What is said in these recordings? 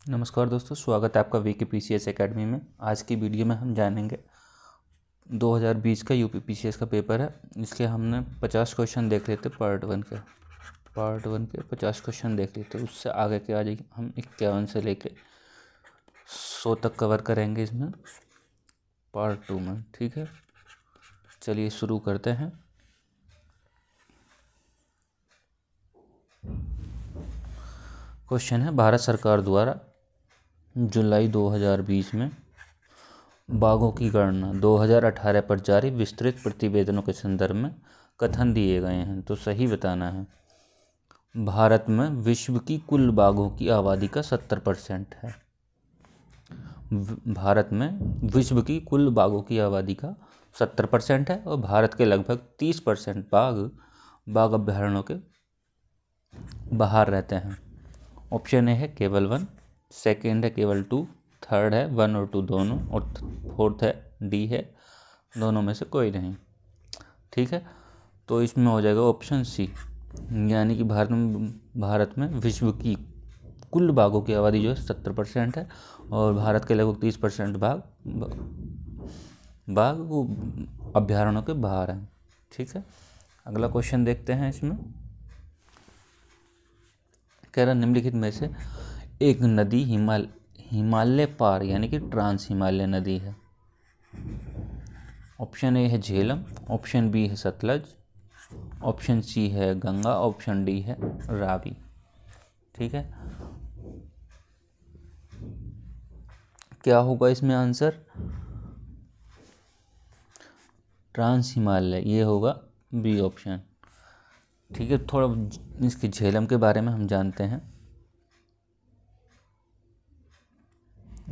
नमस्कार दोस्तों, स्वागत है आपका वीके पीसीएस एकेडमी में। आज की वीडियो में हम जानेंगे 2020 का यूपी पीसीएस का पेपर है। इसके हमने 50 क्वेश्चन देख लेते पार्ट वन के 50 क्वेश्चन देख लेते। उससे आगे के आज हम 51 से लेके 100 तक कवर करेंगे इसमें पार्ट टू में। ठीक है, चलिए शुरू करते हैं। क्वेश्चन है, भारत सरकार द्वारा जुलाई 2020 में बाघों की गणना 2018 पर जारी विस्तृत प्रतिवेदनों के संदर्भ में कथन दिए गए हैं, तो सही बताना है। भारत में विश्व की कुल बाघों की आबादी का 70% है। भारत में विश्व की कुल बाघों की आबादी का 70% है और भारत के लगभग 30% बाघ अभयारण्यों के बाहर रहते हैं। ऑप्शन ए है केवल 1, सेकेंड है केवल 2, थर्ड है 1 और 2 दोनों, और फोर्थ है डी है दोनों में से कोई नहीं। ठीक है, तो इसमें हो जाएगा ऑप्शन सी, यानी कि भारत में विश्व की कुल बाघों की आबादी जो है 70% है और भारत के लगभग 30% बाघ वो अभयारण्यों के बाहर हैं। ठीक है, अगला क्वेश्चन देखते हैं। इसमें कह रहा निम्नलिखित में से एक नदी हिमालय पार यानी कि ट्रांस हिमालय नदी है। ऑप्शन ए है झेलम, ऑप्शन बी है सतलज, ऑप्शन सी है गंगा, ऑप्शन डी है रावी। ठीक है, क्या होगा इसमें आंसर? ट्रांस हिमालय, ये होगा बी ऑप्शन। ठीक है, थोड़ा इसकी झेलम के बारे में हम जानते हैं।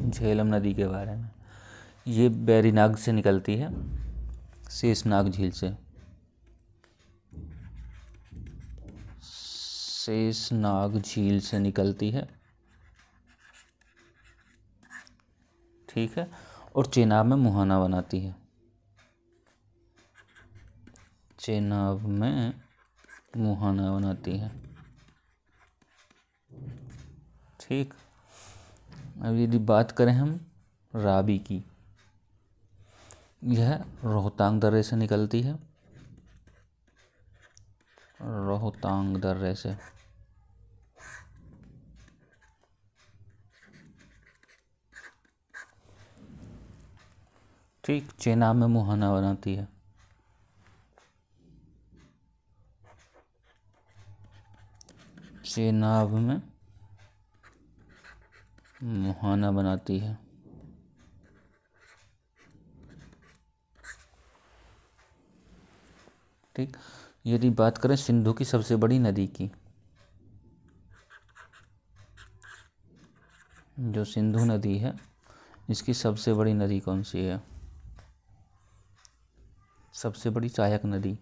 झेलम नदी के बारे में, ये बैरीनाग से निकलती है, शेषनाग झील से। शेषनाग झील से निकलती है। ठीक है, और चेनाब में मुहाना बनाती है। चेनाब में मुहाना बनाती है। ठीक, अब यदि बात करें हम रावी की, यह रोहतांग दर्रे से निकलती है। रोहतांग दर्रे से। ठीक, चेनाब में मुहाना बनाती है। चेनाब में मुहाना बनाती है। ठीक, यदि बात करें सिंधु की सबसे बड़ी नदी की, जो सिंधु नदी है इसकी सबसे बड़ी नदी कौन सी है? सबसे बड़ी सहायक नदी,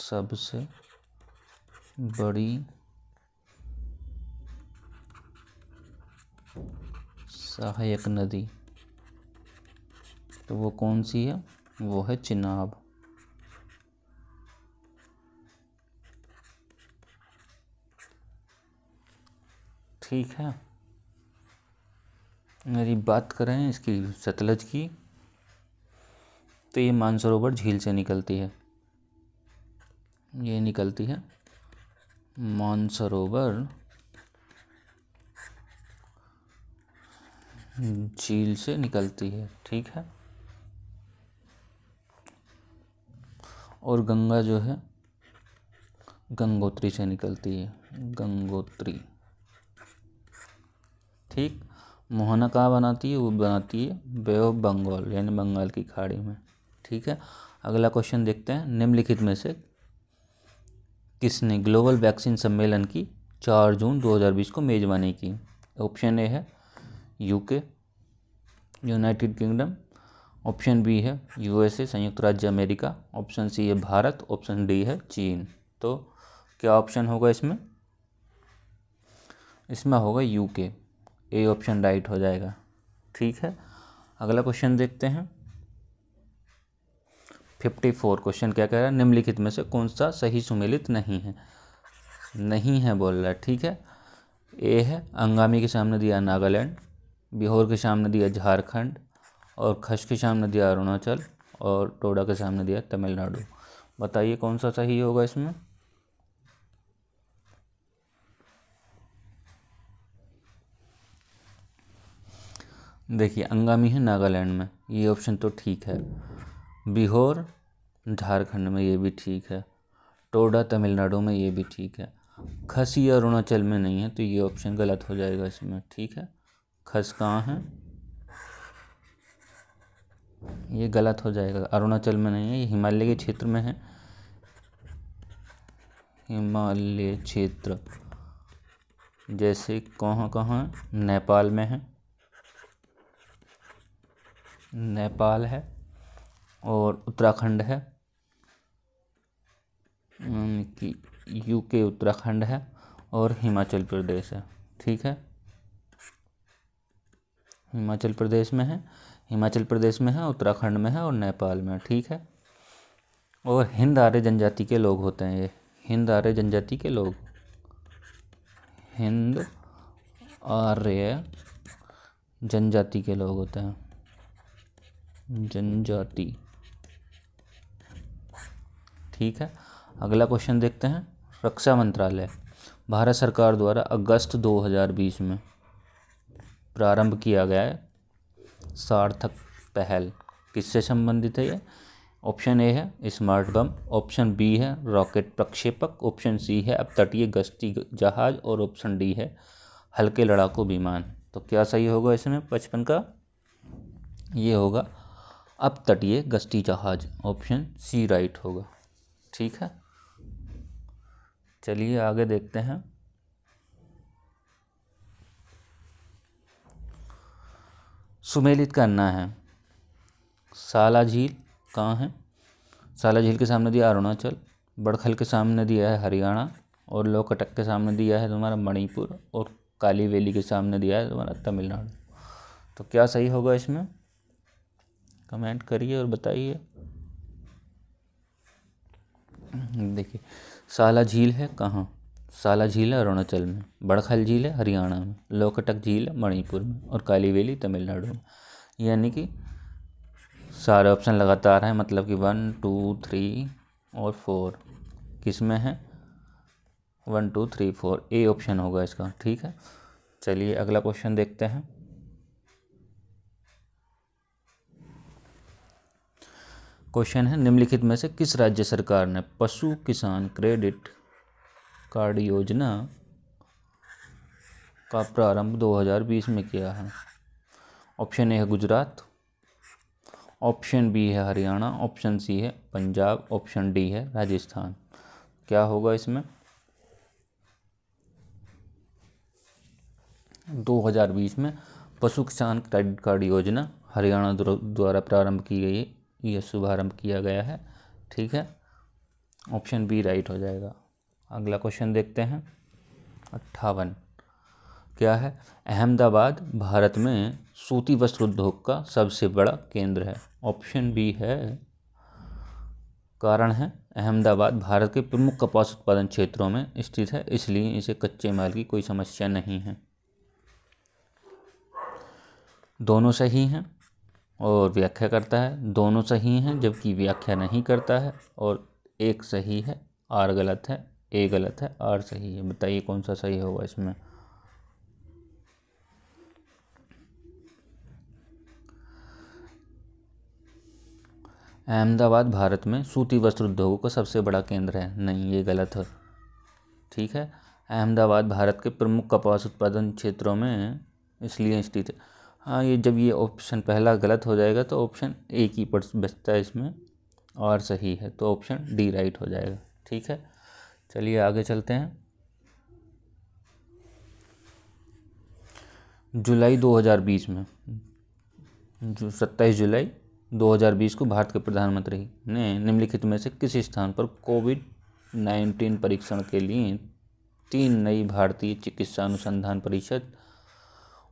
सबसे बड़ी सहायक नदी, तो वो कौन सी है? वो है चिनाब। ठीक है, यदि बात करें इसकी सतलज की, तो ये मानसरोवर झील से निकलती है। ये निकलती है मानसरोवर झील से निकलती है। ठीक है, और गंगा जो है गंगोत्री से निकलती है। गंगोत्री। ठीक, मोहना कहाँ बनाती है? वो बनाती है बे ऑफ बंगाल यानी बंगाल की खाड़ी में। ठीक है, अगला क्वेश्चन देखते हैं। निम्नलिखित में से किसने ग्लोबल वैक्सीन सम्मेलन की 4 जून 2020 को मेजबानी की? ऑप्शन ए है UK, United Kingdom, option B है यूएसए, संयुक्त राज्य अमेरिका, ऑप्शन सी है भारत, ऑप्शन डी है चीन। तो क्या ऑप्शन होगा इसमें? इसमें होगा यूके, ए ऑप्शन राइट हो जाएगा। ठीक है, अगला क्वेश्चन देखते हैं। 54 क्वेश्चन क्या कह रहा है? निम्नलिखित में से कौन सा सही सुमेलित नहीं है? नहीं है बोल रहा है, ठीक है। ए है, अंगामी के सामने दिया नागालैंड, बिहोर के सामने दिया झारखंड, और खश के सामने दिया अरुणाचल, और टोडा के सामने दिया तमिलनाडु। बताइए कौन सा सही होगा इसमें। देखिए अंगामी है नागालैंड में, ये ऑप्शन तो ठीक है। बिहोर झारखंड में, ये भी ठीक है। टोडा तमिलनाडु में, ये भी ठीक है। खसी अरुणाचल में नहीं है, तो ये ऑप्शन गलत हो जाएगा इसमें, ठीक है। खस कहाँ है, ये गलत हो जाएगा, अरुणाचल में नहीं है, ये हिमालय के क्षेत्र में है। हिमालय क्षेत्र जैसे कहाँ कहाँ है, नेपाल में है, नेपाल है, और उत्तराखंड है, कि यूके उत्तराखंड है, और हिमाचल प्रदेश है, ठीक है। हिमाचल प्रदेश में है, हिमाचल प्रदेश में है, उत्तराखंड में है, और नेपाल में है, ठीक है। और हिंद आर्य जनजाति के लोग होते हैं ये, हिंद आर्य जनजाति के लोग, हिंद आर्य जनजाति के लोग होते हैं, जनजाति, ठीक है। अगला क्वेश्चन देखते हैं। रक्षा मंत्रालय भारत सरकार द्वारा अगस्त 2020 में प्रारंभ किया गया है सार्थक पहल, किससे संबंधित है ये। ऑप्शन ए है स्मार्ट बम, ऑप्शन बी है रॉकेट प्रक्षेपक, ऑप्शन सी है अपतटीय गश्ती जहाज, और ऑप्शन डी है हल्के लड़ाकू विमान। तो क्या सही होगा इसमें 55 का, ये होगा अपतटीय गश्ती जहाज, ऑप्शन सी राइट होगा, ठीक है। चलिए आगे देखते हैं। सुमेलित करना है। साला झील कहाँ है, साला झील के सामने दिया अरुणाचल, बड़खल के सामने दिया है हरियाणा, और लोकटक के सामने दिया है तुम्हारा मणिपुर, और काली वैली के सामने दिया है तुम्हारा तमिलनाडु। तो क्या सही होगा इसमें, कमेंट करिए और बताइए। देखिए साला झील है कहाँ, साला झील है अरुणाचल में, बड़खल झील है हरियाणा में, लोकटक झील है मणिपुर में, और काली वैली तमिलनाडु में। यानी कि सारे ऑप्शन लगातार हैं, मतलब कि 1 2 3 और 4 किस में है, 1 2 3 4 ए ऑप्शन होगा इसका, ठीक है। चलिए अगला क्वेश्चन देखते हैं। क्वेश्चन है निम्नलिखित में से किस राज्य सरकार ने पशु किसान क्रेडिट कार्ड योजना का प्रारंभ 2020 में किया है। ऑप्शन ए है गुजरात, ऑप्शन बी है हरियाणा, ऑप्शन सी है पंजाब, ऑप्शन डी है राजस्थान। क्या होगा इसमें, 2020 में पशु किसान क्रेडिट कार्ड योजना हरियाणा द्वारा प्रारंभ की गई है, यह शुभारंभ किया गया है, ठीक है। ऑप्शन बी राइट हो जाएगा। अगला क्वेश्चन देखते हैं 58। क्या है, अहमदाबाद भारत में सूती वस्त्र उद्योग का सबसे बड़ा केंद्र है। ऑप्शन बी है, कारण है अहमदाबाद भारत के प्रमुख कपास उत्पादन क्षेत्रों में स्थित है, इसलिए इसे कच्चे माल की कोई समस्या नहीं है। दोनों सही हैं और व्याख्या करता है, दोनों सही हैं जबकि व्याख्या नहीं करता है, और एक सही है, आर गलत है, ए गलत है, आर सही है। बताइए कौन सा सही होगा इसमें। अहमदाबाद भारत में सूती वस्त्र उद्योगों का सबसे बड़ा केंद्र है, नहीं ये गलत है, ठीक है। अहमदाबाद भारत के प्रमुख कपास उत्पादन क्षेत्रों में इसलिए स्थित है। हाँ, ये जब ये ऑप्शन पहला गलत हो जाएगा तो ऑप्शन ए की बचता है इसमें, और सही है, तो ऑप्शन डी राइट हो जाएगा, ठीक है। चलिए आगे चलते हैं। जुलाई 2020 में, जो 27 जुलाई 2020 को भारत के प्रधानमंत्री ने निम्नलिखित में से किस स्थान पर कोविड-19 परीक्षण के लिए 3 नई भारतीय चिकित्सा अनुसंधान परिषद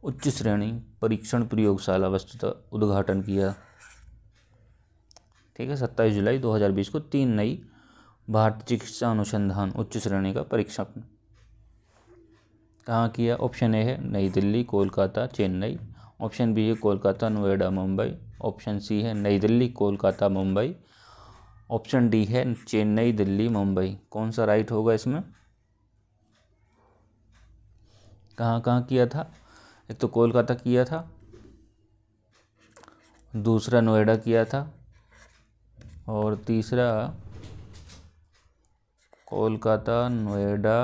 उच्च श्रेणी परीक्षण प्रयोगशाला वस्तुतः उद्घाटन किया, ठीक है। 27 जुलाई 2020 को 3 नई भारतीय चिकित्सा अनुसंधान उच्च श्रेणी का परीक्षण कहाँ किया? ऑप्शन ए है नई दिल्ली, कोलकाता, चेन्नई। ऑप्शन बी है कोलकाता, नोएडा, मुंबई। ऑप्शन सी है नई दिल्ली, कोलकाता, मुंबई। ऑप्शन डी है चेन्नई, दिल्ली, मुंबई। कौन सा राइट होगा इसमें? कहाँ कहाँ किया था? एक तो कोलकाता किया था, दूसरा नोएडा किया था, और तीसरा कोलकाता, नोएडा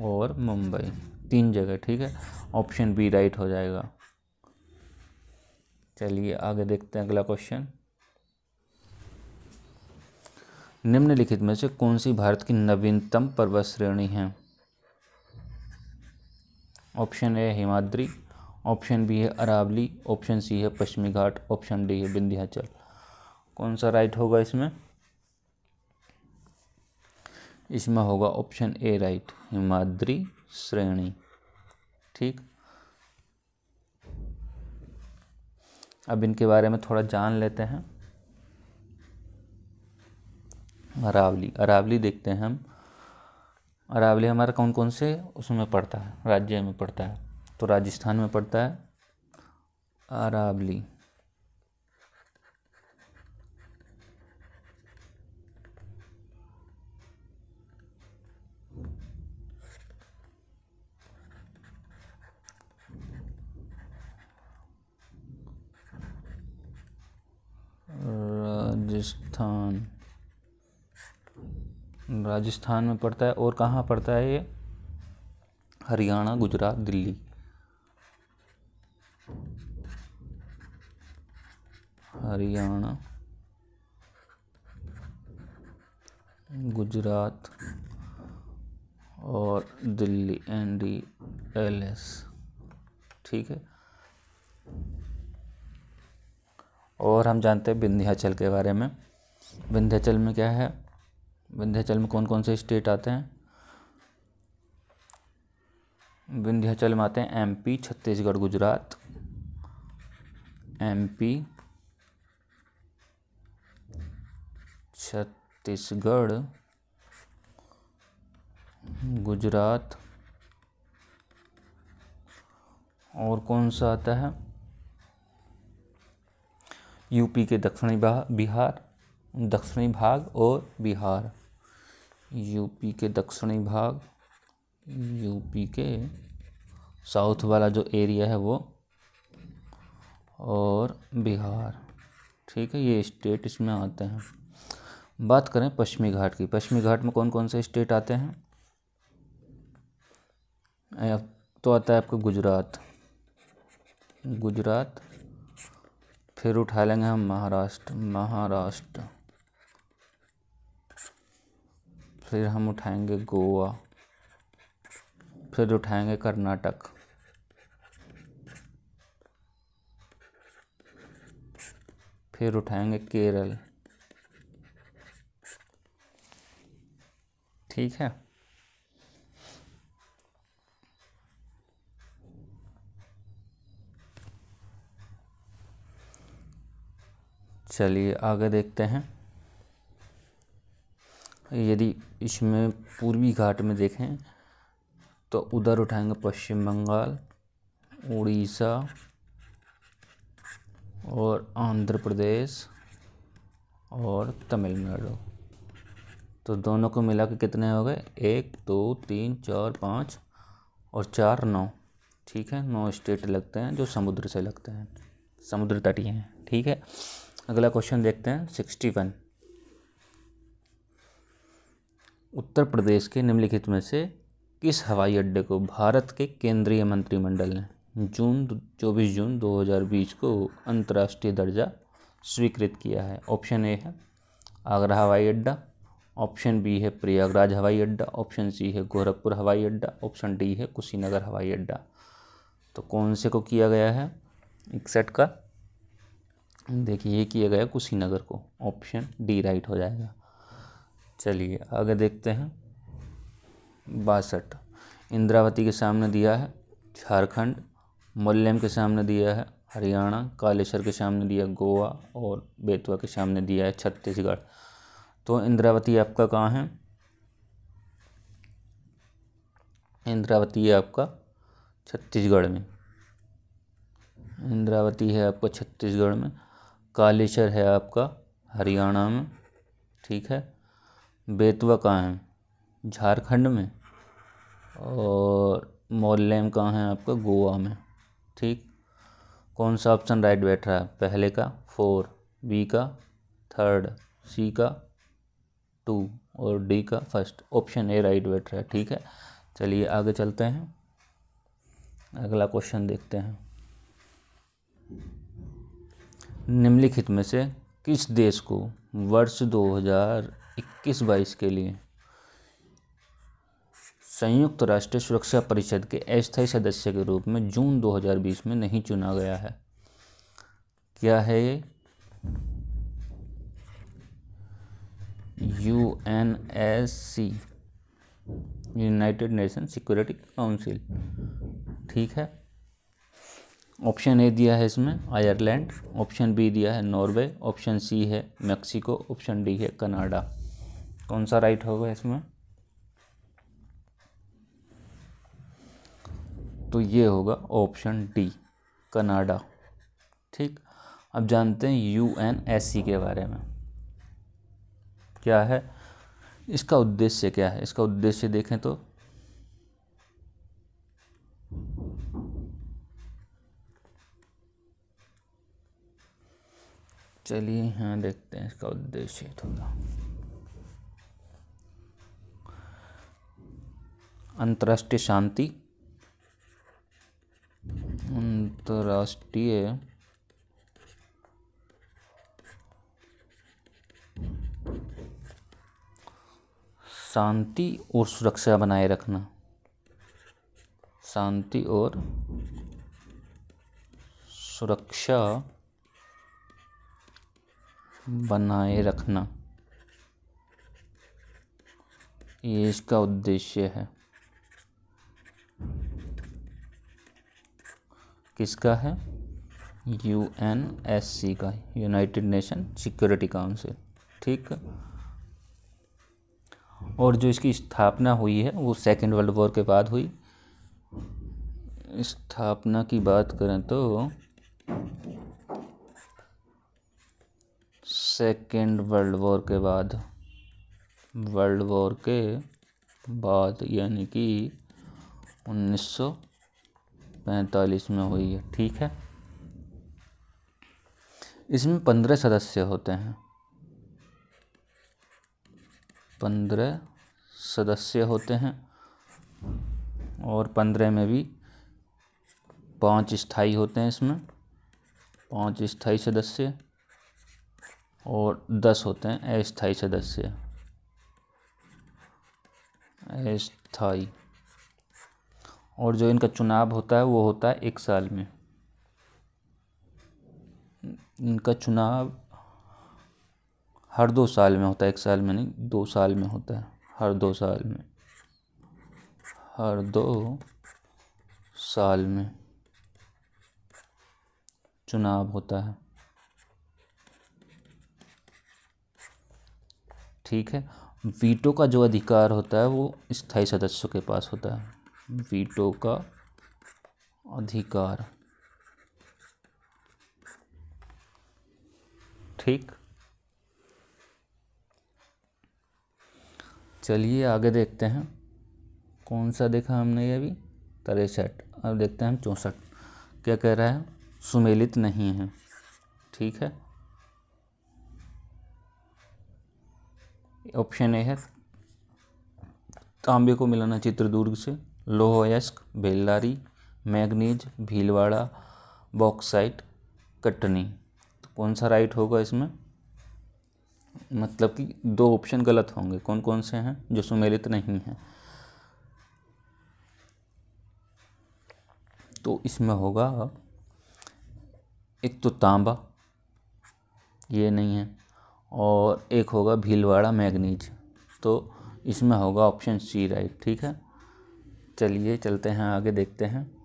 और मुंबई। 3 जगह, ठीक है। ऑप्शन बी राइट हो जाएगा। चलिए आगे देखते हैं अगला क्वेश्चन। निम्नलिखित में से कौन सी भारत की नवीनतम पर्वत श्रेणी है? Option A Himadri, option B है अरावली, ऑप्शन सी है पश्चिमी घाट, ऑप्शन डी है विंध्याचल। कौन सा राइट होगा इसमें? इसमें होगा ऑप्शन ए राइट, हिमाद्री श्रेणी। ठीक, अब इनके बारे में थोड़ा जान लेते हैं। अरावली देखते हैं हम। अरावली हमारा कौन कौन से उसमें पड़ता है, राज्य में पड़ता है? तो राजस्थान में पड़ता है अरावली। राजस्थान में पड़ता है। और कहाँ पड़ता है ये? हरियाणा, गुजरात, दिल्ली। हरियाणा, गुजरात और दिल्ली, NDLS। ठीक है। और हम जानते हैं विंध्याचल के बारे में। विंध्याचल में क्या है? विंध्याचल में कौन कौन से स्टेट आते हैं? विंध्याचल में आते हैं MP, छत्तीसगढ़, गुजरात। MP, छत्तीसगढ़, गुजरात, और कौन सा आता है? यूपी के दक्षिणी भाग और बिहार। यूपी के दक्षिणी भाग, यूपी के साउथ वाला जो एरिया है वो, और बिहार। ठीक है, ये स्टेट इसमें आते हैं। बात करें पश्चिमी घाट की। पश्चिमी घाट में कौन कौन से स्टेट आते हैं? तो आता है आपका गुजरात, फिर उठा लेंगे हम महाराष्ट्र, फिर हम उठाएंगे गोवा, फिर उठाएंगे कर्नाटक, फिर उठाएंगे केरल। ठीक है। चलिए आगे देखते हैं। यदि इसमें पूर्वी घाट में देखें तो उधर उठाएंगे पश्चिम बंगाल, उड़ीसा और आंध्र प्रदेश और तमिलनाडु। तो दोनों को मिला के कितने हो गए? 1 2 3 4 5 और 4 9। ठीक है, 9 स्टेट लगते हैं जो समुद्र से लगते हैं, समुद्र तटीय हैं। ठीक है, अगला क्वेश्चन देखते हैं 61। उत्तर प्रदेश के निम्नलिखित में से किस हवाई अड्डे को भारत के केंद्रीय मंत्रिमंडल ने 24 जून 2020 को अंतर्राष्ट्रीय दर्जा स्वीकृत किया है? ऑप्शन ए है आगरा हवाई अड्डा, ऑप्शन बी है प्रयागराज हवाई अड्डा, ऑप्शन सी है गोरखपुर हवाई अड्डा, ऑप्शन डी है कुशीनगर हवाई अड्डा। तो कौन से को किया गया है 61 का? देखिए ये किया गया कुशीनगर को। ऑप्शन डी राइट हो जाएगा। चलिए आगे देखते हैं 62। इंद्रावती के सामने दिया है झारखंड, मोल्लेम के सामने दिया है हरियाणा, कालेश्वर के सामने दिया गोवा और बेतवा के सामने दिया है छत्तीसगढ़। तो इंद्रावती आपका कहाँ है? इंद्रावती है आपका छत्तीसगढ़ में। इंद्रावती है आपका छत्तीसगढ़ में। कालेश्वर है आपका हरियाणा में, ठीक है। बेतवा कहाँ है? झारखंड में। और मोल्लेम कहाँ है आपका? गोवा में, ठीक। कौन सा ऑप्शन राइट बैठ रहा है? पहले का 4, बी का 3, सी का 2 और डी का 1। ऑप्शन ए राइट बैठ रहा है, ठीक है। चलिए आगे चलते हैं, अगला क्वेश्चन देखते हैं। निम्नलिखित में से किस देश को वर्ष 2021-22 के लिए संयुक्त राष्ट्र सुरक्षा परिषद के अस्थायी सदस्य के रूप में जून 2020 में नहीं चुना गया है? क्या है ये? UNSC, United nation security council, ठीक है। ऑप्शन ए दिया है इसमें आयरलैंड, ऑप्शन बी दिया है नॉर्वे, ऑप्शन सी है मैक्सिको, ऑप्शन डी है कनाडा। कौन सा राइट होगा इसमें? तो ये होगा ऑप्शन डी, कनाडा, ठीक। अब जानते हैं UNSC के बारे में। क्या है इसका उद्देश्य? क्या है इसका उद्देश्य? देखें तो चलिए यहाँ देखते हैं इसका उद्देश्य थोड़ा। अंतर्राष्ट्रीय शांति, अंतर्राष्ट्रीय शांति और सुरक्षा बनाए रखना, शांति और सुरक्षा बनाए रखना, ये इसका उद्देश्य है। किसका है? UNSC का, यूनाइटेड नेशन सिक्योरिटी काउंसिल, ठीक। और जो इसकी स्थापना हुई है वो सेकेंड वर्ल्ड वॉर के बाद हुई। स्थापना की बात करें तो सेकेंड वर्ल्ड वॉर के बाद, यानी कि 1945 में हुई है, ठीक है। इसमें 15 सदस्य होते हैं, 15 सदस्य होते हैं और 15 में भी 5 स्थायी होते हैं। इसमें 5 स्थायी सदस्य और 10 होते हैं अस्थायी सदस्य, अस्थायी। और जो इनका चुनाव होता है वो होता है 1 साल में। इनका चुनाव हर 2 साल में होता है, 1 साल में नहीं, 2 साल में होता है, हर 2 साल में, हर 2 साल में चुनाव होता है, ठीक है। वीटो का जो अधिकार होता है वो स्थायी सदस्यों के पास होता है, वीटो का अधिकार, ठीक। चलिए आगे देखते हैं। कौन सा देखा हमने ये अभी? 63। अब देखते हैं हम 64। क्या कह रहा है? सुमेलित नहीं है, ठीक है। ऑप्शन ए है तांबे को मिलाना चित्रदुर्ग से, लौह अयस्क बेल्लारी, मैग्नीज भीलवाड़ा, बॉक्साइट कटनी। तो कौन सा राइट होगा इसमें? मतलब कि 2 ऑप्शन गलत होंगे। कौन कौन से हैं जो सुमेलित नहीं हैं? तो इसमें होगा एक तो तांबा, ये नहीं है, और एक होगा भीलवाड़ा मैग्नीज। तो इसमें होगा ऑप्शन सी राइट, ठीक है। चलिए चलते हैं आगे, देखते हैं।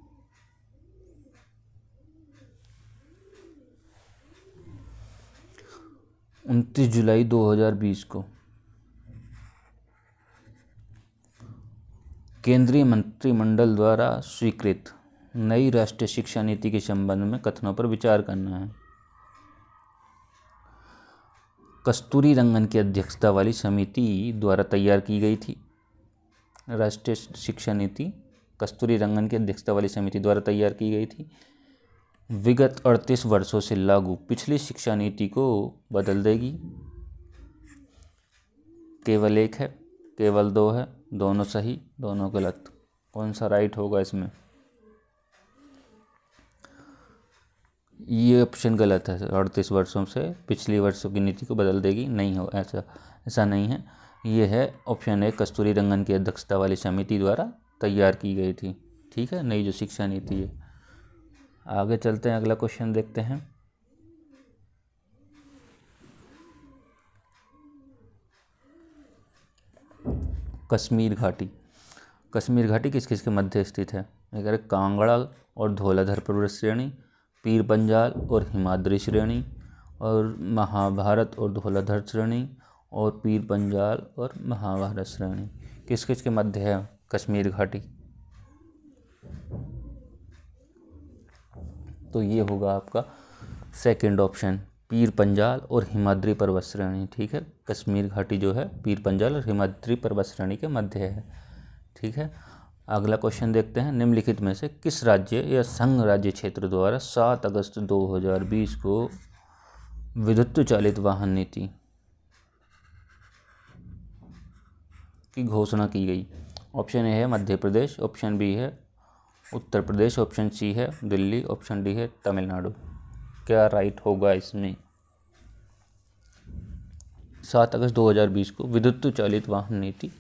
उनतीस जुलाई 2020 को केंद्रीय मंत्रिमंडल द्वारा स्वीकृत नई राष्ट्रीय शिक्षा नीति के संबंध में कथनों पर विचार करना है। कस्तूरी रंगन की अध्यक्षता वाली समिति द्वारा तैयार की गई थी। राष्ट्रीय शिक्षा नीति कस्तूरी रंगन की अध्यक्षता वाली समिति द्वारा तैयार की गई थी। विगत 38 वर्षों से लागू पिछली शिक्षा नीति को बदल देगी। केवल एक है, केवल दो है, दोनों सही, दोनों गलत। कौन सा राइट होगा इसमें? ये ऑप्शन गलत है। 38 वर्षों से पिछली वर्षों की नीति को बदल देगी, नहीं हो, ऐसा नहीं है। ये है ऑप्शन ए, कस्तूरी रंगन की अध्यक्षता वाली समिति द्वारा तैयार की गई थी। ठीक है, नई जो शिक्षा नीति है। आगे चलते हैं, अगला क्वेश्चन देखते हैं। कश्मीर घाटी। कश्मीर घाटी किस किस के मध्य स्थित है? अगर कांगड़ा और धौलाधर पर्वत श्रेणी, पीर पंजाल और हिमाद्री श्रेणी, और महाभारत और धौलाधर श्रेणी, और पीर पंजाल और महाभारत श्रेणी। किस किस के मध्य है कश्मीर घाटी? तो ये होगा आपका सेकंड ऑप्शन, पीर पंजाल और हिमाद्री पर्वत श्रेणी। ठीक है, कश्मीर घाटी जो है पीर पंजाल और हिमाद्री पर्वत श्रेणी के मध्य है। ठीक है, अगला क्वेश्चन देखते हैं। निम्नलिखित में से किस राज्य या संघ राज्य क्षेत्र द्वारा 7 अगस्त 2020 को विद्युत चालित वाहन नीति की घोषणा की गई? ऑप्शन ए है मध्य प्रदेश, ऑप्शन बी है उत्तर प्रदेश, ऑप्शन सी है दिल्ली, ऑप्शन डी है तमिलनाडु। क्या राइट होगा इसमें? 7 अगस्त 2020 को विद्युत चालित वाहन नीति,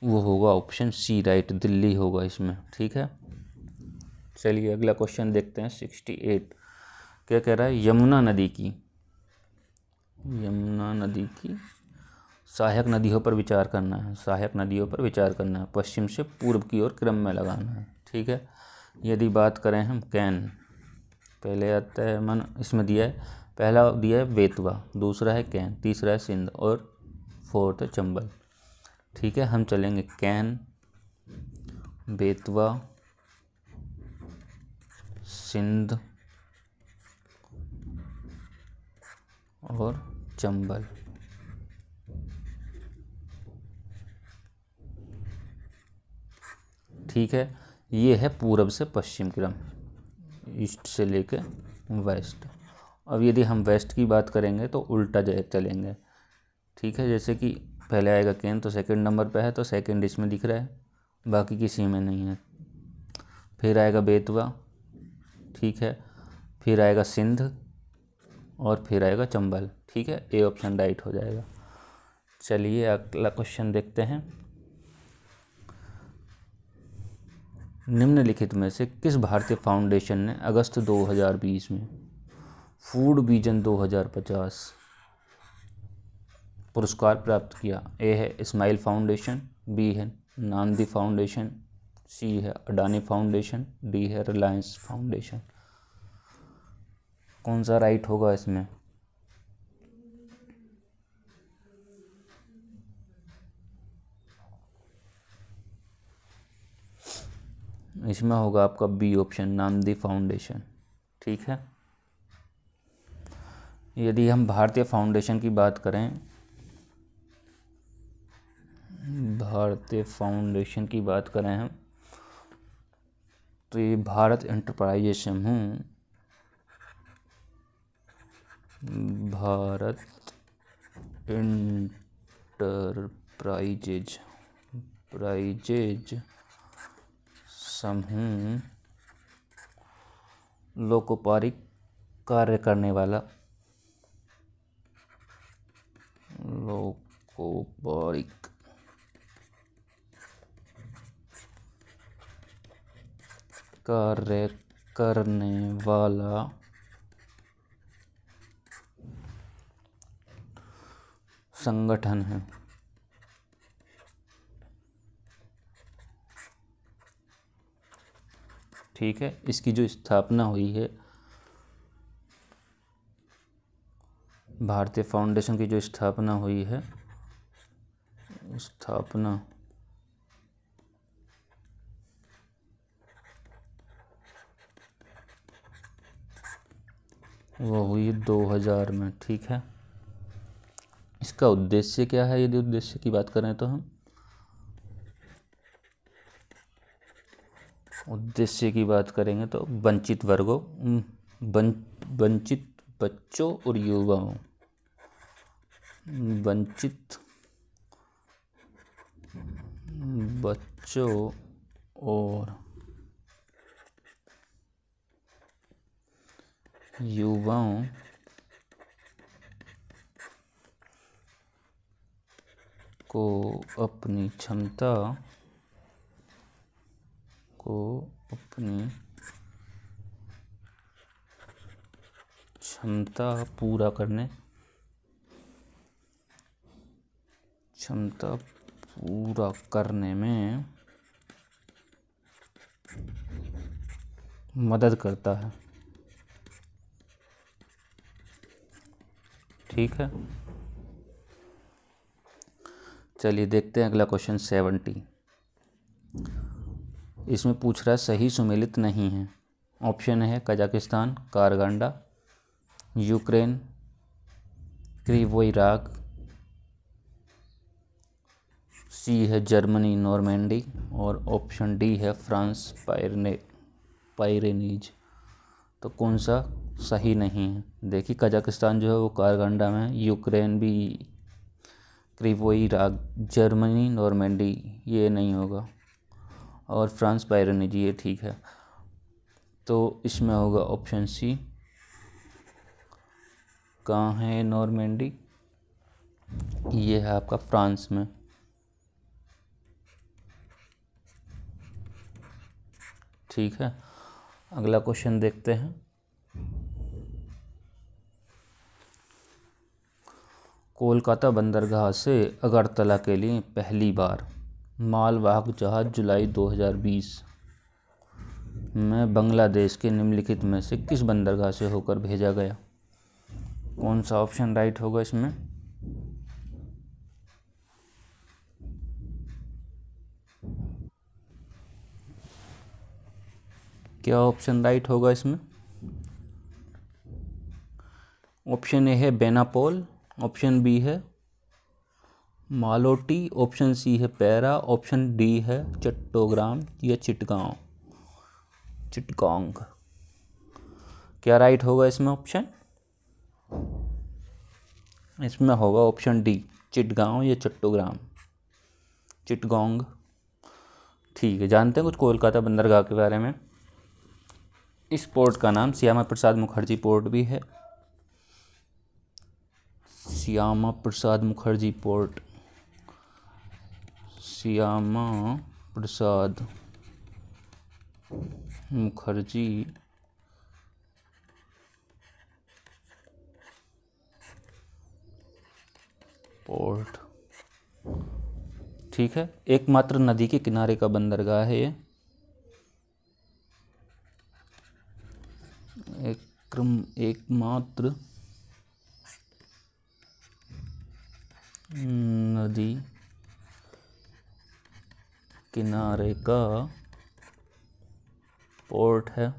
वो होगा ऑप्शन सी राइट, दिल्ली होगा इसमें। ठीक है, चलिए अगला क्वेश्चन देखते हैं। 68 क्या कह रहा है? यमुना नदी की सहायक नदियों पर विचार करना है। सहायक नदियों पर विचार करना है, पश्चिम से पूर्व की ओर क्रम में लगाना है। ठीक है, यदि बात करें हम कैन, पहले आता है मन, इसमें दिया है, पहला दिया है बेतवा, दूसरा है कैन, तीसरा है सिंध और फोर्थ है चंबल। ठीक है, हम चलेंगे कैन, बेतवा, सिंध और चंबल। ठीक है, ये है पूर्व से पश्चिम क्रम, ईस्ट से लेके वेस्ट। अब यदि हम वेस्ट की बात करेंगे तो उल्टा चलेंगे। ठीक है, जैसे कि पहले आएगा कैन तो सेकंड नंबर पे है, तो सेकंड इसमें दिख रहा है, बाकी किसी में नहीं है। फिर आएगा बेतवा, ठीक है, फिर आएगा सिंध और फिर आएगा चंबल। ठीक है, ए ऑप्शन राइट हो जाएगा। चलिए अगला क्वेश्चन देखते हैं। निम्नलिखित में से किस भारतीय फाउंडेशन ने अगस्त 2020 में फूड विजन 2050 पुरस्कार प्राप्त किया? ए है स्माइल फाउंडेशन, बी है नांदी फाउंडेशन, सी है अडानी फाउंडेशन, डी है रिलायंस फाउंडेशन। कौन सा राइट होगा इसमें? इसमें होगा आपका बी ऑप्शन, नांदी फाउंडेशन। ठीक है, यदि हम भारतीय फाउंडेशन की बात करें, भारतीय फाउंडेशन की बात करें हम, तो ये भारत एंटरप्राइजेज समूह, भारत एंटरप्राइजेज समूह लोकोपकारिक कार्य करने वाला, लोकोपकारिक कार्य करने वाला संगठन है। ठीक है, इसकी जो स्थापना हुई है, भारतीय फाउंडेशन की जो स्थापना हुई है, स्थापना वो हुई 2000 में। ठीक है, इसका उद्देश्य क्या है? यदि उद्देश्य की बात करें तो हम उद्देश्य की बात करेंगे तो वंचित वर्गों, वंचित बच्चों और युवाओं, वंचित बच्चों और युवाओं को अपनी क्षमता पूरा करने में मदद करता है। ठीक है, चलिए देखते हैं अगला क्वेश्चन 70। इसमें पूछ रहा है सही सुमेलित नहीं है। ऑप्शन है कजाकिस्तान, कारगंडा, यूक्रेन, क्रिवोई राग, सी है जर्मनी नॉर्मैंडी, और ऑप्शन डी है फ्रांस पाइरेनीज। तो कौन सा सही नहीं है? देखिए कजाकिस्तान जो है वो कारगंडा में है, यूक्रेन भी क्रिवोई राग, जर्मनी नॉर्मैंडी ये नहीं होगा, और फ्रांस पाइरेनीज ये ठीक है। तो इसमें होगा ऑप्शन सी। कहाँ है नॉर्मैंडी? ये है आपका फ्रांस में। ठीक है, अगला क्वेश्चन देखते हैं। कोलकाता बंदरगाह से अगरतला के लिए पहली बार मालवाहक जहाज जुलाई 2020 में बांग्लादेश के निम्नलिखित में से किस बंदरगाह से होकर भेजा गया? कौन सा ऑप्शन राइट होगा इसमें? क्या ऑप्शन राइट होगा इसमें? ऑप्शन ए है बेनापोल, ऑप्शन बी है मालोटी, ऑप्शन सी है पैरा, ऑप्शन डी है चट्टोग्राम या चिटगांग। क्या राइट होगा इसमें ऑप्शन? इसमें होगा ऑप्शन डी, चिटगांव या चिटगांग। ठीक है, जानते हैं कुछ कोलकाता बंदरगाह के बारे में? इस पोर्ट का नाम श्यामा प्रसाद मुखर्जी पोर्ट भी है। Shyama Prasad Mukherjee port, Shyama Prasad Mukherjee port. ठीक है, एकमात्र नदी के किनारे का बंदरगाह है ये। एकमात्र नदी किनारे का पोर्ट है।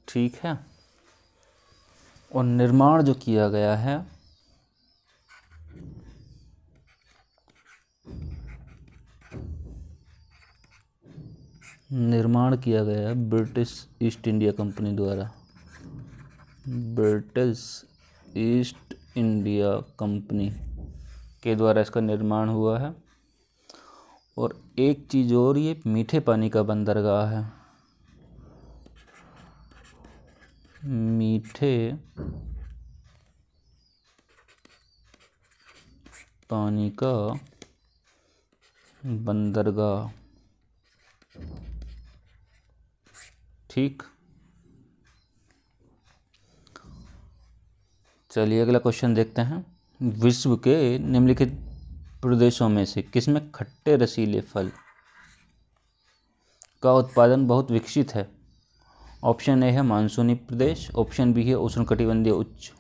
ठीक है, और निर्माण जो किया गया है ब्रिटिश ईस्ट इंडिया कंपनी द्वारा। ब्रिटिश ईस्ट इंडिया कंपनी के द्वारा इसका निर्माण हुआ है। और एक चीज़ और, ये मीठे पानी का बंदरगाह है। मीठे पानी का बंदरगाह। ठीक, चलिए अगला क्वेश्चन देखते हैं। विश्व के निम्नलिखित प्रदेशों में से किसमें खट्टे रसीले फल का उत्पादन बहुत विकसित है? ऑप्शन ए है मानसूनी प्रदेश, ऑप्शन बी है उष्णकटिबंधीय उच्च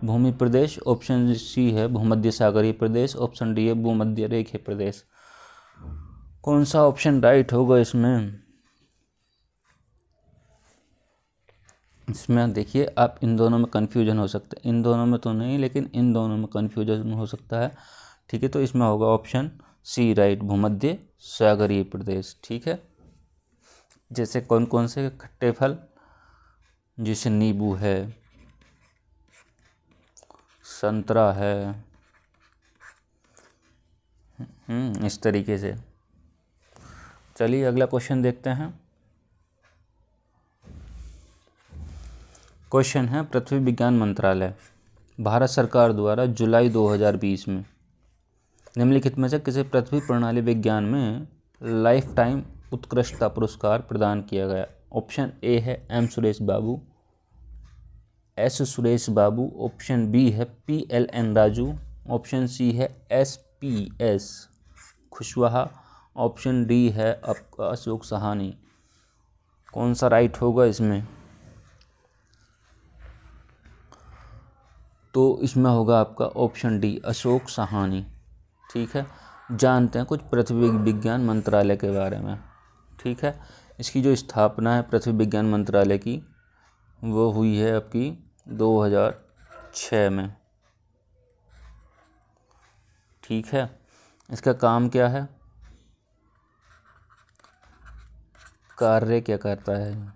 भूमि प्रदेश, ऑप्शन सी है भूमध्य सागरीय प्रदेश, ऑप्शन डी है भूमध्य रेखीय प्रदेश। कौन सा ऑप्शन राइट होगा इसमें? इसमें देखिए, आप इन दोनों में कन्फ्यूजन हो सकता है, इन दोनों में तो नहीं, लेकिन इन दोनों में कन्फ्यूजन हो सकता है। ठीक है, तो इसमें होगा ऑप्शन सी राइट, भूमध्य सागरीय प्रदेश। ठीक है, जैसे कौन कौन से खट्टे फल, जैसे नींबू है, संतरा है, इस तरीके से। चलिए अगला क्वेश्चन देखते हैं। क्वेश्चन है, पृथ्वी विज्ञान मंत्रालय भारत सरकार द्वारा जुलाई 2020 में निम्नलिखित में से किसे पृथ्वी प्रणाली विज्ञान में लाइफ टाइम उत्कृष्टता पुरस्कार प्रदान किया गया? ऑप्शन ए है M Suresh Babu, S Suresh Babu, option B है PLN राजू, ऑप्शन सी है SPS खुशवाहा, ऑप्शन डी है आपका अशोक सहानी। कौन सा राइट होगा इसमें? तो इसमें होगा आपका ऑप्शन डी, अशोक सहानी। ठीक है, जानते हैं कुछ पृथ्वी विज्ञान मंत्रालय के बारे में। ठीक है, इसकी जो स्थापना है पृथ्वी विज्ञान मंत्रालय की, वो हुई है आपकी 2006 में। ठीक है, इसका काम क्या है, कार्य क्या करता है?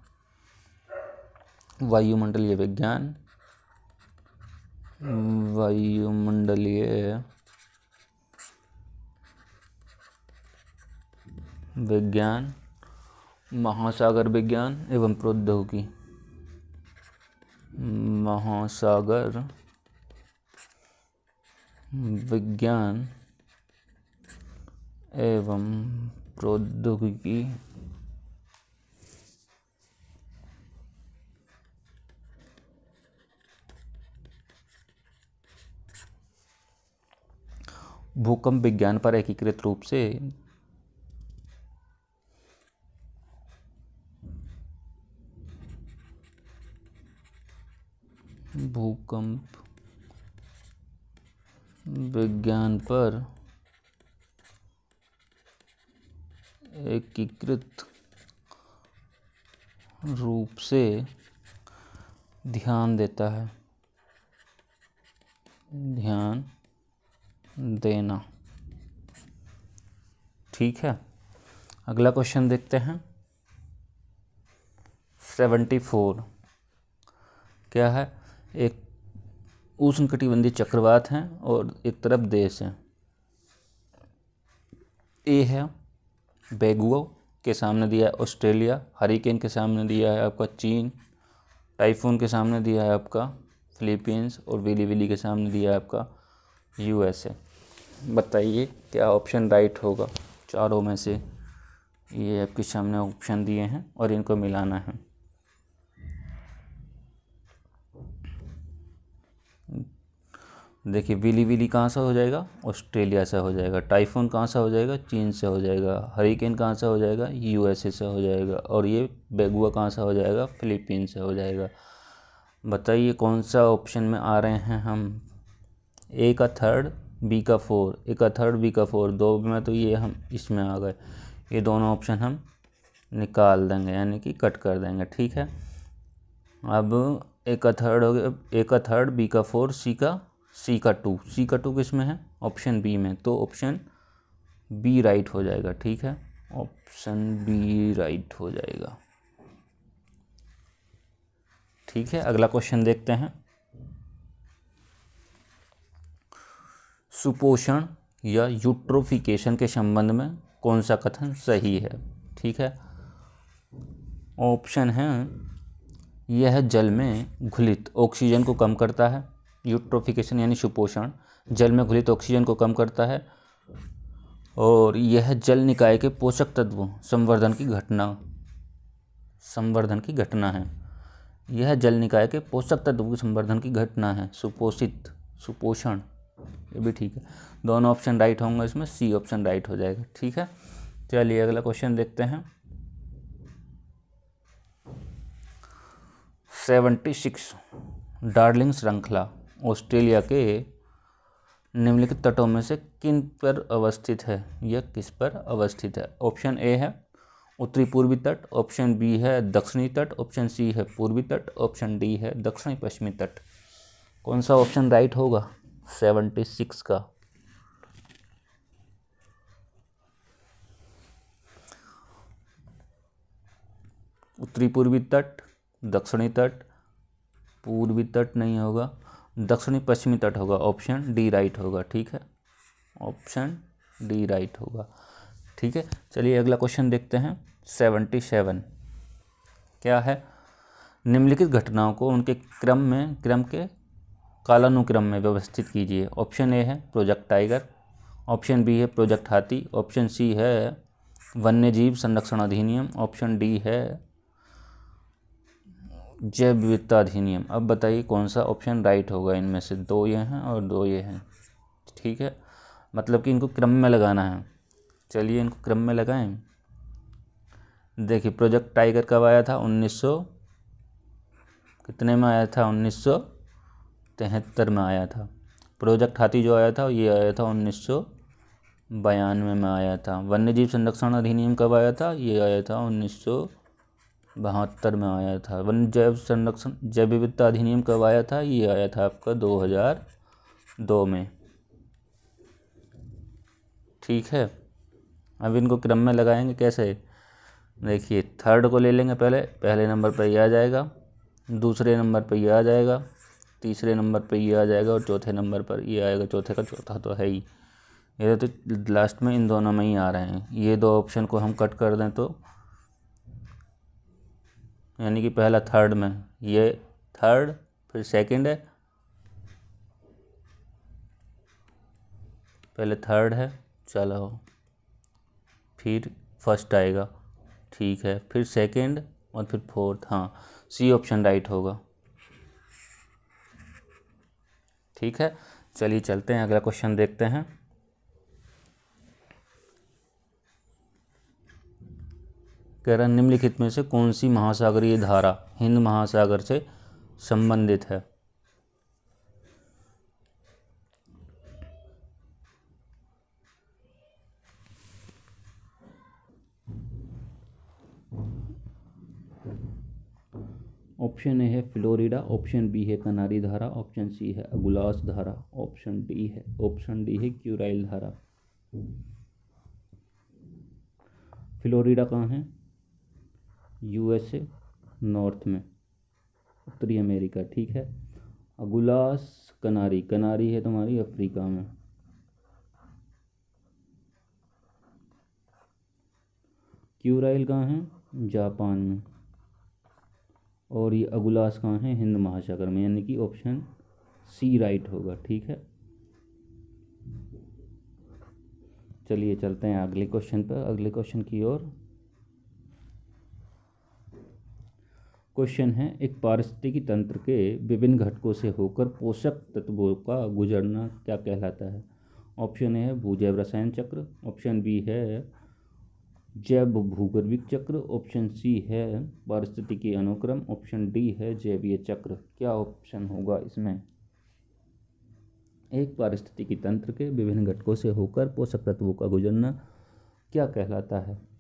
वायुमंडलीय विज्ञान, वायुमंडलीय विज्ञान, महासागर विज्ञान एवं प्रौद्योगिकी, महासागर विज्ञान एवं प्रौद्योगिकी, भूकंप विज्ञान पर एकीकृत रूप से भूकंप विज्ञान पर एकीकृत रूप से ध्यान देता है, ध्यान देना। ठीक है, अगला क्वेश्चन देखते हैं। 74 क्या है? एक उष्णकटिबंधीय चक्रवात है और एक तरफ देश है। ए है बेगुओ के सामने दिया है ऑस्ट्रेलिया, हरिकेन के सामने दिया है आपका चीन, टाइफून के सामने दिया है आपका फिलीपींस, और विली विली के सामने दिया है आपका USA। बताइए क्या ऑप्शन राइट होगा? चारों में से ये आपके सामने ऑप्शन दिए हैं और इनको मिलाना है। देखिए, विली विली कहाँ से हो जाएगा? ऑस्ट्रेलिया से हो जाएगा। टाइफून कहाँ से हो जाएगा? चीन से हो जाएगा। हरिकेन कहाँ से हो जाएगा? USA से हो जाएगा। और ये बेगुआ कहाँ से हो जाएगा? फिलीपीन से हो जाएगा। बताइए कौन सा ऑप्शन में आ रहे हैं हम? ए का थर्ड, बी का फोर, ए का थर्ड, बी का फोर, दो में तो ये हम इसमें आ गए। ये दोनों ऑप्शन हम निकाल देंगे, यानी कि कट कर देंगे। ठीक है, अब ए का थर्ड हो गया, ए का थर्ड, बी का फोर, सी का टू। सी का टू किस में है? ऑप्शन बी में, तो ऑप्शन बी राइट हो जाएगा। ठीक है, ऑप्शन बी राइट हो जाएगा। ठीक है, अगला क्वेश्चन देखते हैं। सुपोषण या यूट्रोफिकेशन के संबंध में कौन सा कथन सही है? ठीक है, ऑप्शन है, यह जल में घुलित ऑक्सीजन को कम करता है। यूट्रोफिकेशन यानी सुपोषण जल में घुलित ऑक्सीजन को कम करता है, और यह जल निकाय के पोषक तत्वों संवर्धन की घटना है। यह जल निकाय के पोषक तत्वों की संवर्धन की घटना है। सुपोषण, ये भी ठीक है। दोनों ऑप्शन राइट होंगे, इसमें सी ऑप्शन राइट हो जाएगा। ठीक है, चलिए अगला क्वेश्चन देखते हैं। 76 डार्लिंग श्रृंखला ऑस्ट्रेलिया के निम्नलिखित तटों में से किन पर अवस्थित है? यह किस पर अवस्थित है? ऑप्शन ए है उत्तरी पूर्वी तट, ऑप्शन बी है दक्षिणी तट, ऑप्शन सी है पूर्वी तट, ऑप्शन डी है दक्षिणी पश्चिमी तट। कौन सा ऑप्शन राइट होगा 76 का? उत्तरी पूर्वी तट, दक्षिणी तट, पूर्वी तट नहीं होगा, दक्षिणी पश्चिमी तट होगा। ऑप्शन डी राइट होगा। ठीक है, ऑप्शन डी राइट होगा। ठीक है, चलिए अगला क्वेश्चन देखते हैं 77। क्या है? निम्नलिखित घटनाओं को उनके क्रम के कालानुक्रम में व्यवस्थित कीजिए। ऑप्शन ए है प्रोजेक्ट टाइगर, ऑप्शन बी है प्रोजेक्ट हाथी, ऑप्शन सी है वन्य जीव संरक्षण अधिनियम, ऑप्शन डी है जैव विविधता अधिनियम। अब बताइए कौन सा ऑप्शन राइट होगा? इनमें से दो ये हैं और दो ये हैं। ठीक है, मतलब कि इनको क्रम में लगाना है। चलिए इनको क्रम में लगाएं। देखिए प्रोजेक्ट टाइगर कब आया था? 1900 कितने में आया था? 1973 में आया था। प्रोजेक्ट हाथी जो आया था ये आया था 1992 में आया था। वन्य जीव संरक्षण अधिनियम कब आया था? ये आया था 1972 में आया था। वन्य जैव विविधता अधिनियम कब आया था? ये आया था आपका 2002 में। ठीक है, अब इनको क्रम में लगाएंगे कैसे? देखिए थर्ड को ले लेंगे, पहले नंबर पर ये आ जाएगा, दूसरे नंबर पर ये आ जाएगा, तीसरे नंबर पर ये आ जाएगा और चौथे नंबर पर ये आएगा। चौथे का चौथा तो है ही, ये तो लास्ट में इन दोनों में ही आ रहे हैं। ये दो ऑप्शन को हम कट कर दें तो यानी कि पहला थर्ड में, ये थर्ड, फिर सेकंड है, पहले थर्ड है, चलो फिर फर्स्ट आएगा। ठीक है, फिर सेकंड और फिर फोर्थ। हाँ, सी ऑप्शन राइट होगा। ठीक है, चलिए चलते हैं अगला क्वेश्चन देखते हैं। कह रहा निम्नलिखित में से कौन सी महासागरीय धारा हिंद महासागर से संबंधित है? ऑप्शन ए है फ्लोरिडा, ऑप्शन बी है कनारी धारा, ऑप्शन सी है अगुलास धारा, ऑप्शन डी है क्यूराइल धारा। फ्लोरिडा कहाँ है? यूएसए नॉर्थ में, उत्तरी अमेरिका। ठीक है, अगुलास कनारी है तुम्हारी अफ्रीका में। क्यूराइल कहाँ है? जापान में। और ये अगुलास कहाँ है? हिंद महासागर में, यानी कि ऑप्शन सी राइट होगा। ठीक है, चलिए चलते हैं अगले क्वेश्चन पर, अगले क्वेश्चन की ओर। क्वेश्चन है एक पारिस्थितिकी तंत्र के विभिन्न घटकों से होकर पोषक तत्वों का गुजरना क्या कहलाता है? ऑप्शन ए है भूजैव रसायन चक्र, ऑप्शन बी है जैव भूगर्भिक चक्र, ऑप्शन सी है पारिस्थितिकी अनुक्रम, ऑप्शन डी है जैवीय चक्र। क्या ऑप्शन होगा इसमें? एक पारिस्थितिकी तंत्र के विभिन्न घटकों से होकर पोषक तत्वों का गुजरना क्या कहलाता है?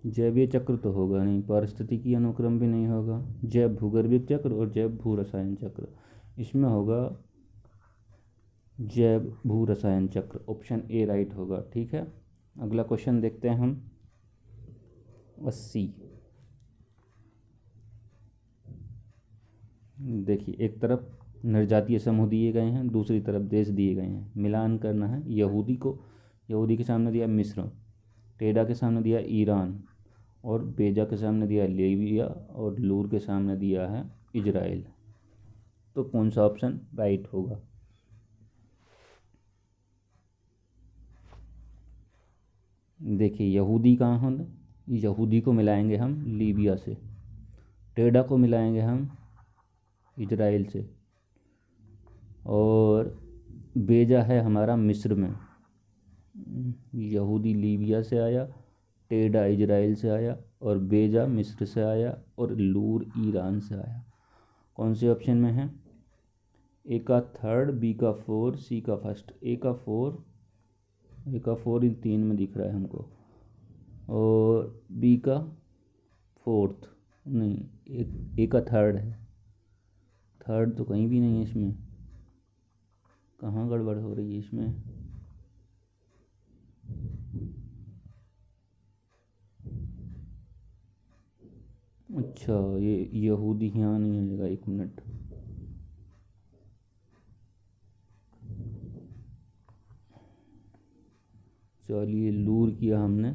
जैवीय चक्र तो होगा नहीं, पारिस्थितिकी अनुक्रम भी नहीं होगा, जैव भूगर्भिक चक्र और जैव भू रसायन चक्र। इसमें होगा जैव भू रसायन चक्र, ऑप्शन ए राइट होगा। ठीक है, अगला क्वेश्चन देखते हैं हम 80। देखिए एक तरफ निर्जातीय समूह दिए गए हैं, दूसरी तरफ देश दिए गए हैं, मिलान करना है। यहूदी के सामने दिया मिस्र, टेडा के सामने दिया ईरान, और बेजा के सामने दिया लीबिया, और लूर के सामने दिया है इजराइल। तो कौन सा ऑप्शन राइट होगा? देखिए यहूदी कहाँ हैं? यहूदी को मिलाएंगे हम लीबिया से, टेडा को मिलाएंगे हम इजराइल से, और बेजा है हमारा मिस्र में। यहूदी लीबिया से आया, टेडा इजराइल से आया, और बेजा मिस्र से आया, और लूर ईरान से आया। कौन से ऑप्शन में है? ए का थर्ड, बी का फोर, सी का फर्स्ट। ए का फोर इन तीन में दिख रहा है हमको, और बी का फोर्थ नहीं, ए का थर्ड है। थर्ड तो कहीं भी नहीं है इसमें, कहाँ गड़बड़ हो रही है इसमें? अच्छा, ये यहूदी यहाँ नहीं आएगा, एक मिनट। चलिए, लूर किया हमने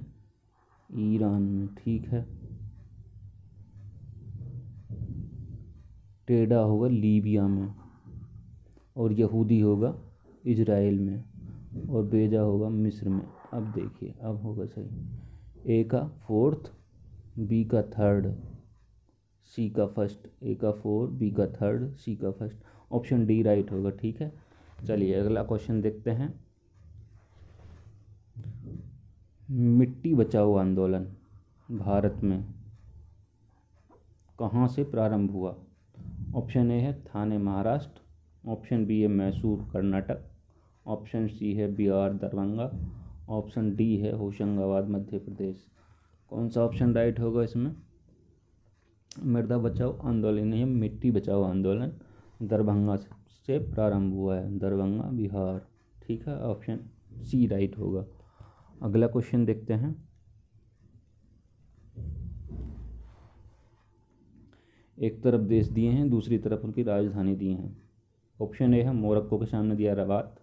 ईरान में, ठीक है। टेडा होगा लीबिया में, और यहूदी होगा इजराइल में, और बेजा होगा मिस्र में। अब देखिए, अब होगा सही। ए का फोर्थ, बी का थर्ड, सी का फर्स्ट। ए का फोर, बी का थर्ड, सी का फर्स्ट। ऑप्शन डी राइट होगा, ठीक है। चलिए अगला क्वेश्चन देखते हैं। मिट्टी बचाओ आंदोलन भारत में कहाँ से प्रारंभ हुआ? ऑप्शन ए है थाने महाराष्ट्र, ऑप्शन बी है मैसूर कर्नाटक, ऑप्शन सी है बिहार दरभंगा, ऑप्शन डी है होशंगाबाद मध्य प्रदेश। कौन सा ऑप्शन राइट होगा इसमें? मृदा बचाओ आंदोलन नहीं है, मिट्टी बचाओ आंदोलन दरभंगा से प्रारंभ हुआ है, दरभंगा बिहार, ठीक है। ऑप्शन सी राइट होगा। अगला क्वेश्चन देखते हैं। एक तरफ देश दिए हैं, दूसरी तरफ उनकी राजधानी दी हैं। ऑप्शन ए है मोरक्को के सामने दिया रबात,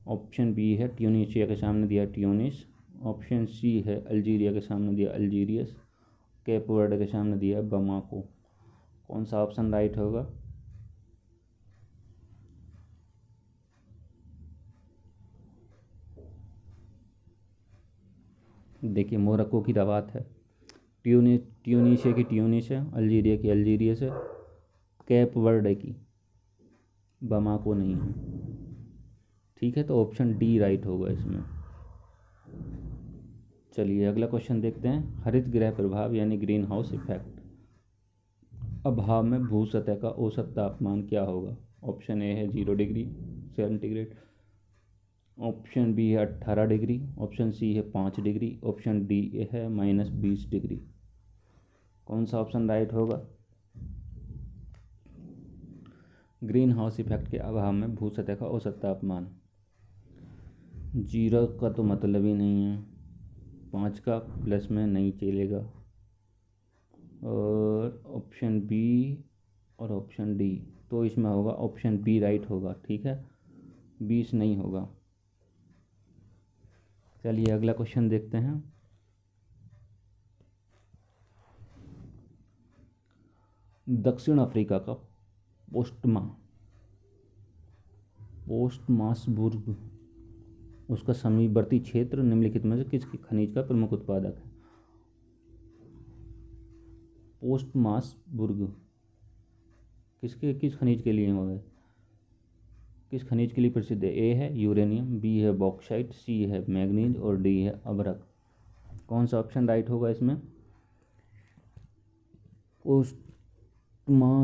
ऑप्शन बी है ट्यूनीशिया के सामने दिया ट्यूनिस, ऑप्शन सी है अल्जीरिया के सामने दिया अल्जीरियस, केप वर्डे के सामने दिया बमाको। कौन सा ऑप्शन राइट होगा? देखिए, मोरक्को की रबात है, ट्यूनीशिया की ट्यूनिस है, अल्जीरिया की अल्जीरियस है, केप वर्डे की बमाको नहीं है, ठीक है। तो ऑप्शन डी राइट होगा इसमें। चलिए अगला क्वेश्चन देखते हैं। हरित गृह प्रभाव यानी ग्रीन हाउस इफेक्ट अभाव में भू सतह का औसत तापमान क्या होगा? ऑप्शन ए है 0 डिग्री सेंटीग्रेड, ऑप्शन बी है 18 डिग्री, ऑप्शन सी है 5 डिग्री, ऑप्शन डी है -20 डिग्री। कौन सा ऑप्शन राइट होगा? ग्रीन हाउस इफेक्ट के अभाव में भू सतह का औसत तापमान, 0 का तो मतलब ही नहीं है, 5 का प्लस में नहीं चलेगा, और ऑप्शन बी और ऑप्शन डी, तो इसमें होगा ऑप्शन बी राइट होगा, ठीक है। 20 नहीं होगा। चलिए अगला क्वेश्चन देखते हैं। दक्षिण अफ्रीका का पोस्टमासबुर्ग उसका समीपवर्ती क्षेत्र निम्नलिखित में से किस खनिज का प्रमुख उत्पादक है? पोस्टमासबुर्ग किस खनिज के लिए होगा? किस खनिज के लिए प्रसिद्ध है? ए है यूरेनियम, बी है बॉक्साइट, सी है मैग्नीज, और डी है अभ्रक। कौन सा ऑप्शन राइट होगा इसमें? पोस्टमासबुर्ग,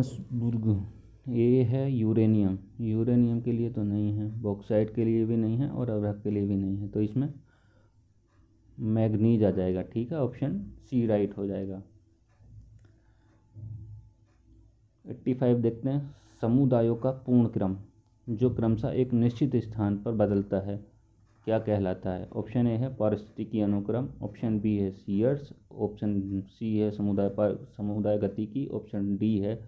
ए है यूरेनियम, यूरेनियम के लिए तो नहीं है, बॉक्साइट के लिए भी नहीं है, और अभ्रक के लिए भी नहीं है, तो इसमें मैग्नीज आ जाएगा, ठीक है। ऑप्शन सी राइट हो जाएगा। 85 देखते हैं। समुदायों का पूर्ण क्रम जो क्रमशः एक निश्चित स्थान पर बदलता है क्या कहलाता है? ऑप्शन ए है पारिस्थितिकी अनुक्रम, ऑप्शन बी है सीयर्स, ऑप्शन सी है समुदाय गतिकी, ऑप्शन डी है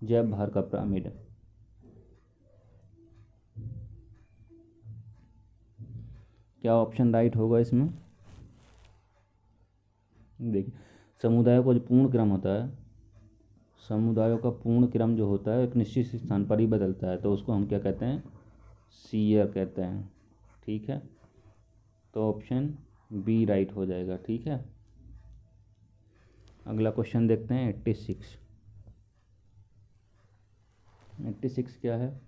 जैव भार का पिरामिड। क्या ऑप्शन राइट होगा इसमें? देखिए, समुदायों का जो पूर्ण क्रम होता है, समुदायों का पूर्ण क्रम जो होता है एक निश्चित स्थान पर ही बदलता है, तो उसको हम क्या कहते हैं? सीयर कहते हैं, ठीक है। तो ऑप्शन बी राइट हो जाएगा, ठीक है। अगला क्वेश्चन देखते हैं। 86 क्या है?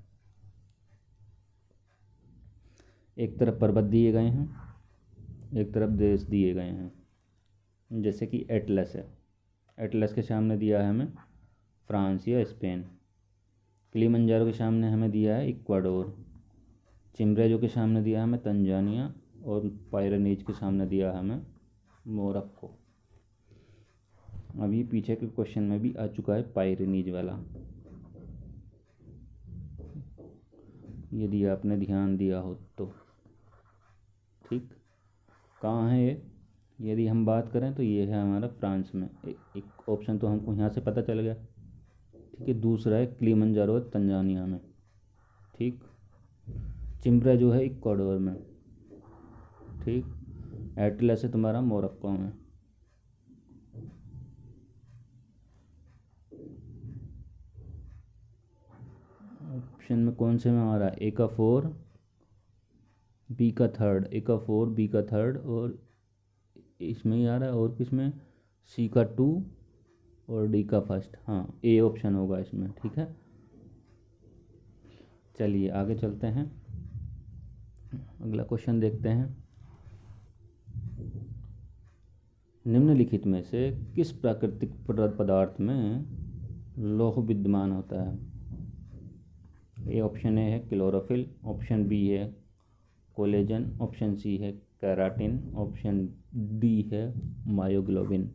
एक तरफ पर्वत दिए गए हैं, एक तरफ देश दिए गए हैं, जैसे कि एटलस है। एटलस के सामने दिया है हमें फ्रांस या स्पेन, किलिमंजारो के सामने हमें दिया है इक्वाडोर, चिम्ब्रेजो के सामने दिया है हमें तंजानिया, और पायरेनीज के सामने दिया है हमें मोरक्को। अभी पीछे के क्वेश्चन में भी आ चुका है पायरेनीज वाला, यदि आपने ध्यान दिया हो तो। ठीक, कहाँ है ये? यदि हम बात करें तो ये है हमारा फ्रांस में। एक ऑप्शन तो हमको यहाँ से पता चल गया। ठीक है, दूसरा है किलिमंजारो तंजानिया में। ठीक, चिम्ब्रा जो है इक्वाडोर में। ठीक, एटलस है तुम्हारा मोरक्को में। ऑप्शन में कौन से में आ रहा है? ए का 4, बी का 3rd, ए का 4, बी का 3rd, और इसमें ही आ रहा है, और किसमें? सी का 2 और डी का 1st। हाँ, ए ऑप्शन होगा इसमें। ठीक है, चलिए आगे चलते हैं, अगला क्वेश्चन देखते हैं। निम्नलिखित में से किस प्राकृतिक पदार्थ में लौह विद्यमान होता है? ए ऑप्शन ए है क्लोरोफिल, ऑप्शन बी है कोलेजन, ऑप्शन सी है केराटिन, ऑप्शन डी है मायोग्लोबिन।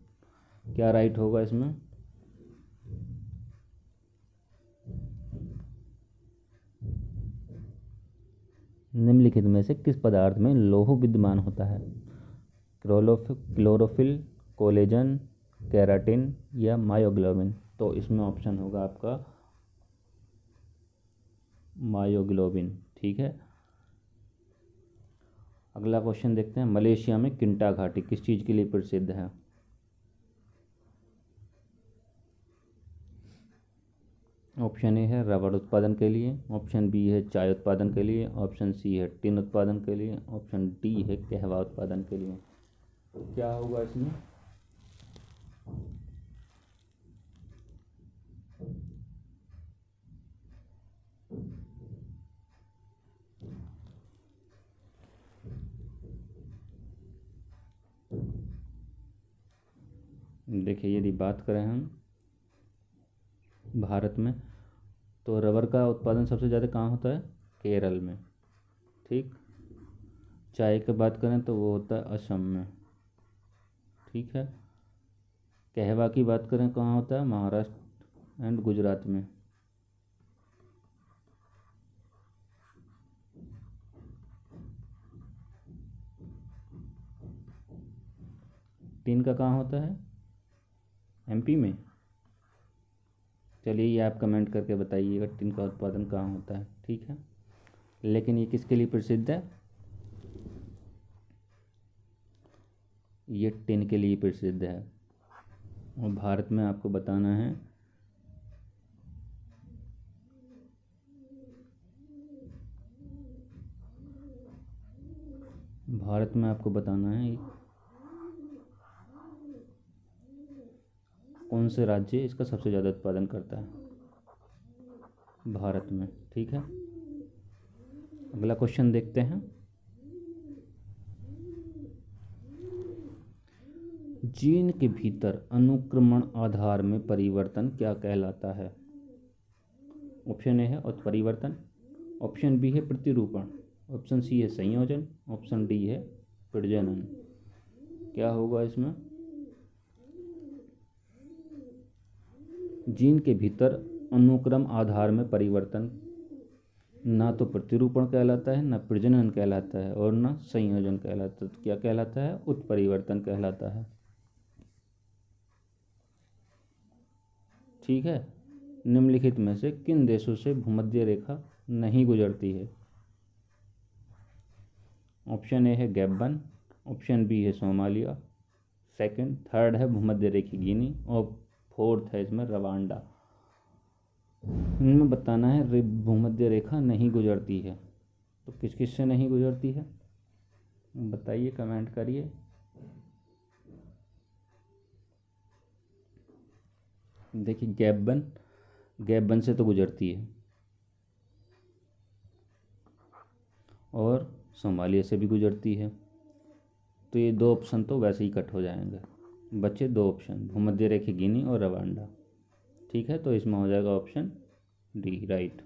क्या राइट होगा इसमें? निम्नलिखित में से किस पदार्थ में लौह विद्यमान होता है? क्लोरोफिल, कोलेजन, केराटिन या मायोग्लोबिन। तो इसमें ऑप्शन होगा आपका मायोग्लोबिन। ठीक है, अगला क्वेश्चन देखते हैं। मलेशिया में किंटा घाटी किस चीज़ के लिए प्रसिद्ध है? ऑप्शन ए है रबड़ उत्पादन के लिए, ऑप्शन बी है चाय उत्पादन के लिए, ऑप्शन सी है टिन उत्पादन के लिए, ऑप्शन डी है कहवा उत्पादन के लिए। तो क्या होगा इसमें? देखिए, यदि बात करें हम भारत में, तो रबर का उत्पादन सबसे ज़्यादा कहाँ होता है? केरल में। ठीक, चाय की बात करें तो वो होता है असम में। ठीक है, कहवा की बात करें कहाँ होता है? महाराष्ट्र एंड गुजरात में। टिन का कहाँ होता है? एमपी में। चलिए, ये आप कमेंट करके बताइएगा टिन का उत्पादन कहाँ होता है। ठीक है, लेकिन ये किसके लिए प्रसिद्ध है? ये टिन के लिए प्रसिद्ध है। और भारत में आपको बताना है कौन से राज्य इसका सबसे ज़्यादा उत्पादन करता है भारत में। ठीक है, अगला क्वेश्चन देखते हैं। जीन के भीतर अनुक्रमण आधार में परिवर्तन क्या कहलाता है? ऑप्शन ए है उत्परिवर्तन, ऑप्शन बी है प्रतिरूपण, ऑप्शन सी है संयोजन, ऑप्शन डी है प्रजनन। क्या होगा इसमें? जीन के भीतर अनुक्रम आधार में परिवर्तन ना तो प्रतिरूपण कहलाता है, ना प्रजनन कहलाता है, और ना संयोजन कहलाता है। तो क्या कहलाता है? उत्परिवर्तन कहलाता है। ठीक है, निम्नलिखित में से किन देशों से भूमध्य रेखा नहीं गुजरती है? ऑप्शन ए है गैबन, ऑप्शन बी है सोमालिया, सेकंड, 3rd है भूमध्य रेखी गिनी, और 4th है इसमें रवांडा। इनमें बताना है भूमध्य रेखा नहीं गुजरती है, तो किस किस से नहीं गुजरती है बताइए, कमेंट करिए। देखिए, गैबन से तो गुजरती है, और सोमालिया से भी गुजरती है। तो ये 2 ऑप्शन तो वैसे ही कट हो जाएंगे, बचे 2 ऑप्शन, भूमध्य रेखी गिनी और रवांडा। ठीक है, तो इसमें हो जाएगा ऑप्शन डी राइट।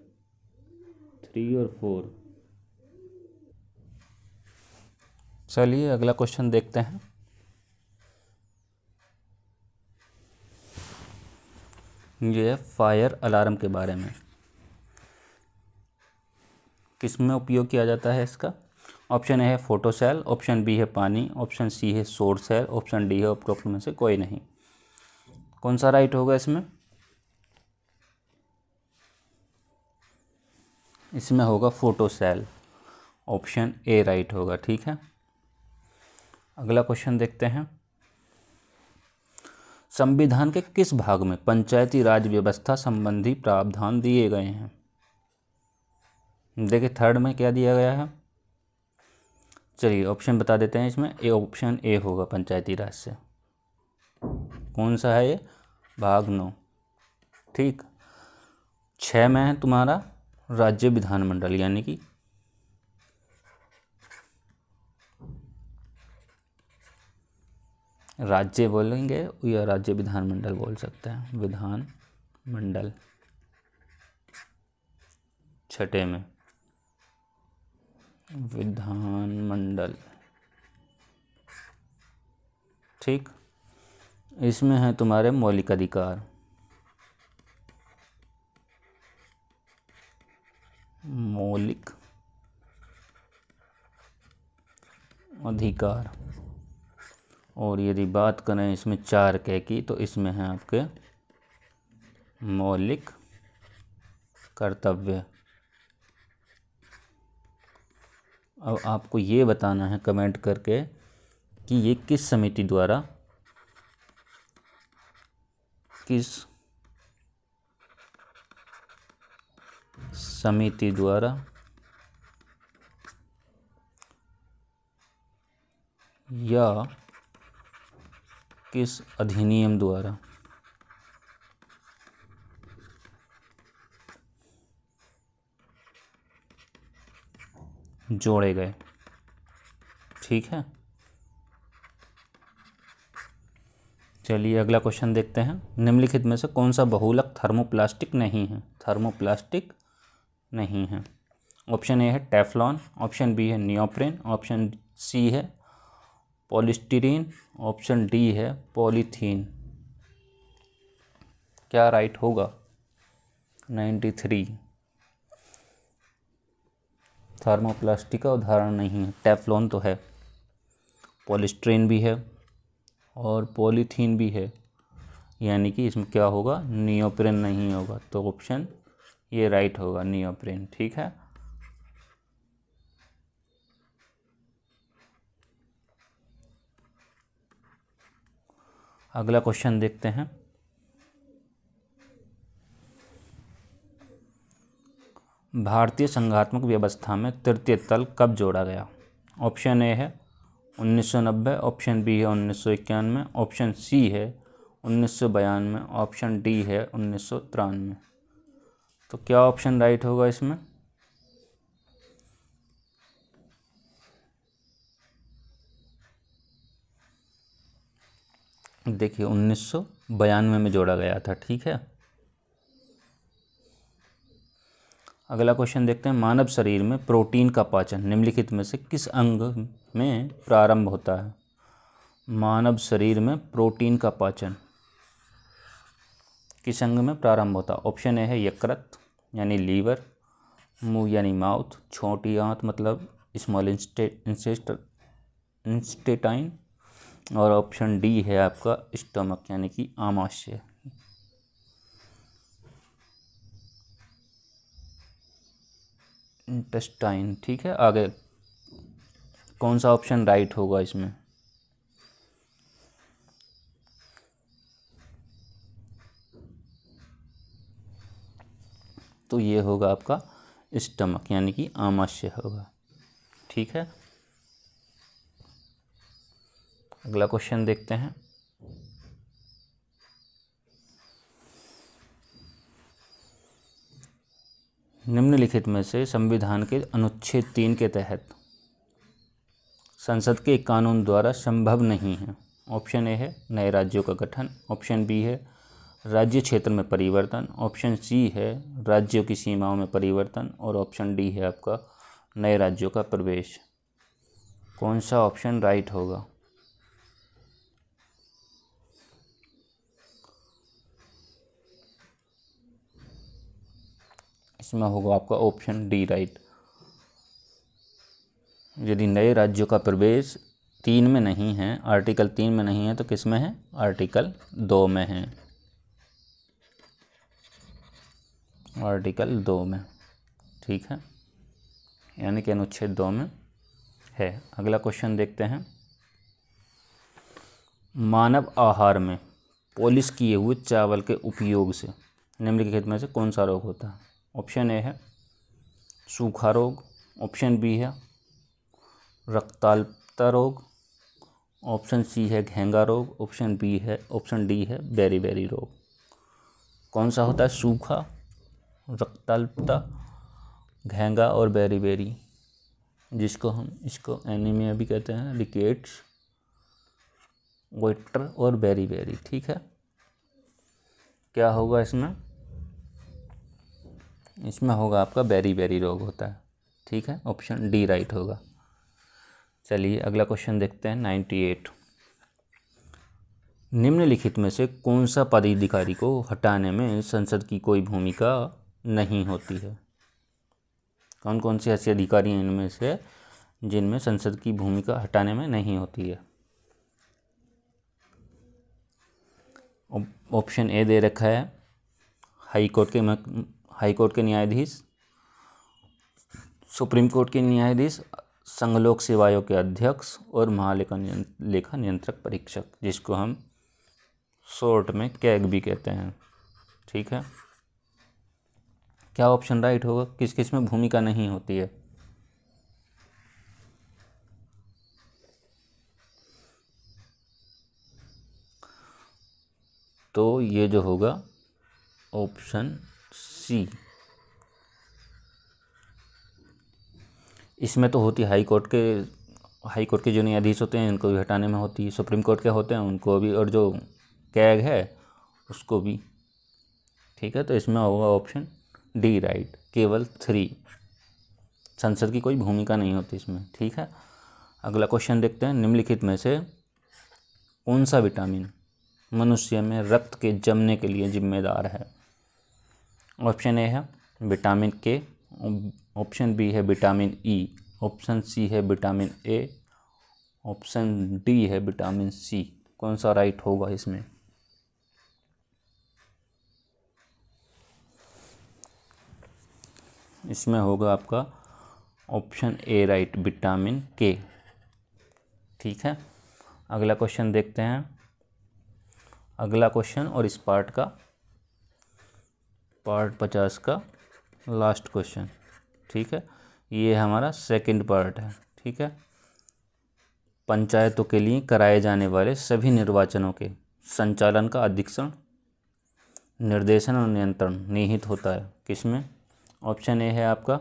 3 और 4। चलिए अगला क्वेश्चन देखते हैं। ये है फायर अलार्म के बारे में। किस में उपयोग किया जाता है इसका? ऑप्शन ए है फोटो सेल, ऑप्शन बी है पानी, ऑप्शन सी है सौर सेल, ऑप्शन डी है उपरोक्त में से कोई नहीं। कौन सा राइट होगा इसमें? इसमें होगा photo cell. Option A right होगा। ठीक है, अगला क्वेश्चन देखते हैं। संविधान के किस भाग में पंचायती राज व्यवस्था संबंधी प्रावधान दिए गए हैं? देखिए थर्ड में क्या दिया गया है। चलिए ऑप्शन बता देते हैं इसमें। ए ऑप्शन ए होगा पंचायती राज से। कौन सा है ये? भाग 9। ठीक। 6 में है तुम्हारा राज्य विधानमंडल, यानी कि राज्य बोलेंगे या राज्य विधानमंडल बोल सकते हैं। विधानमंडल 6 में विधानमंडल। ठीक। इसमें है तुम्हारे मौलिक अधिकार। मौलिक अधिकार। और यदि बात करें इसमें 4 की, तो इसमें है आपके मौलिक कर्तव्य। अब आपको ये बताना है कमेंट करके कि ये किस समिति द्वारा या किस अधिनियम द्वारा जोड़े गए। ठीक है, चलिए अगला क्वेश्चन देखते हैं। निम्नलिखित में से कौन सा बहुलक थर्मोप्लास्टिक नहीं है? थर्मोप्लास्टिक नहीं है। ऑप्शन ए है टेफ्लॉन, ऑप्शन बी है नियोप्रेन, ऑप्शन सी है पॉलीस्टीरीन, ऑप्शन डी है पॉलीथीन। क्या राइट होगा? 93। थर्मोप्लास्टिक का उदाहरण नहीं है। टेफ्लॉन तो है, पॉलीस्टीरीन भी है और पॉलीथीन भी है, यानी कि इसमें क्या होगा? नियोप्रेन नहीं होगा। तो ऑप्शन ये राइट होगा, नियोप्रेन। ठीक है, अगला क्वेश्चन देखते हैं। भारतीय संघात्मक व्यवस्था में तृतीय तल कब जोड़ा गया? ऑप्शन ए है 1990, ऑप्शन बी है 1991, ऑप्शन सी है 1992, ऑप्शन डी है 1993। तो क्या ऑप्शन राइट होगा इसमें? देखिए 1992 में जोड़ा गया था। ठीक है, अगला क्वेश्चन देखते हैं। मानव शरीर में प्रोटीन का पाचन निम्नलिखित में से किस अंग में प्रारंभ होता है? मानव शरीर में प्रोटीन का पाचन किस अंग में प्रारंभ होता है? ऑप्शन ए है यकृत यानी लीवर, मुंह यानी माउथ, छोटी आंत मतलब स्मॉल इंस्टेटाइन, और ऑप्शन डी है आपका स्टमक यानी कि आमाशय। इंटेस्टाइन। ठीक है, आगे कौन सा ऑप्शन राइट होगा इसमें? तो ये होगा आपका स्टमक यानी कि आमाशय होगा। ठीक है, अगला क्वेश्चन देखते हैं। निम्नलिखित में से संविधान के अनुच्छेद 3 के तहत संसद के कानून द्वारा संभव नहीं है। ऑप्शन ए है नए राज्यों का गठन, ऑप्शन बी है राज्य क्षेत्र में परिवर्तन, ऑप्शन सी है राज्यों की सीमाओं में परिवर्तन, और ऑप्शन डी है आपका नए राज्यों का प्रवेश। कौन सा ऑप्शन राइट होगा? इसमें होगा आपका ऑप्शन डी राइट। यदि नए राज्यों का प्रवेश 3 में नहीं है, आर्टिकल 3 में नहीं है, तो किस में है? आर्टिकल 2 में है। आर्टिकल 2 में, ठीक है, यानी कि अनुच्छेद 2 में है। अगला क्वेश्चन देखते हैं। मानव आहार में पॉलिश किए हुए चावल के उपयोग से निम्नलिखित में से कौन सा रोग होता है? ऑप्शन ए है सूखा रोग, ऑप्शन बी है रक्ताल्पता रोग, ऑप्शन सी है घेंगा रोग, ऑप्शन डी है बेरी रोग। कौन सा होता है? सूखा, रक्ताल्पता, घेंगा और बेरी, जिसको हम इसको एनीमिया भी कहते हैं, रिकेट्स, गोइटर और बेरी, ठीक है। क्या होगा इसमें? इसमें होगा आपका बेरी रोग होता है, ठीक है, ऑप्शन डी राइट होगा। चलिए अगला क्वेश्चन देखते हैं। 98, निम्नलिखित में से कौन सा पदाधिकारी को हटाने में संसद की कोई भूमिका नहीं होती है? कौन कौन से ऐसे अधिकारी हैं इनमें से जिनमें संसद की भूमिका हटाने में नहीं होती है? ऑप्शन ए दे रखा है हाई कोर्ट के न्यायाधीश, सुप्रीम कोर्ट के न्यायाधीश, संघ लोक सेवा आयोग के अध्यक्ष और महालेखा नियंत्रक परीक्षक, जिसको हम शॉर्ट में कैग भी कहते हैं, ठीक है। क्या ऑप्शन राइट होगा? किस किस में भूमिका नहीं होती है? तो ये जो होगा ऑप्शन सी, इसमें तो होती हाई कोर्ट के जो न्यायाधीश होते हैं इनको भी हटाने में होती है, सुप्रीम कोर्ट के होते हैं उनको भी, और जो कैग है उसको भी, ठीक है। तो इसमें होगा ऑप्शन डी राइट, केवल 3, संसद की कोई भूमिका नहीं होती इसमें, ठीक है। अगला क्वेश्चन देखते हैं। निम्नलिखित में से कौन सा विटामिन मनुष्य में रक्त के जमने के लिए जिम्मेदार है? ऑप्शन ए है विटामिन के, ऑप्शन बी है विटामिन ई, ऑप्शन सी है विटामिन ए, ऑप्शन डी है विटामिन सी। कौन सा राइट होगा इसमें? इसमें होगा आपका ऑप्शन ए राइट, विटामिन के, ठीक है। अगला क्वेश्चन देखते हैं। अगला क्वेश्चन और इस पार्ट 50 का लास्ट क्वेश्चन, ठीक है। ये हमारा सेकंड पार्ट है, ठीक है। पंचायतों के लिए कराए जाने वाले सभी निर्वाचनों के संचालन का अधीक्षण, निर्देशन और नियंत्रण निहित होता है किसमें? ऑप्शन ए है आपका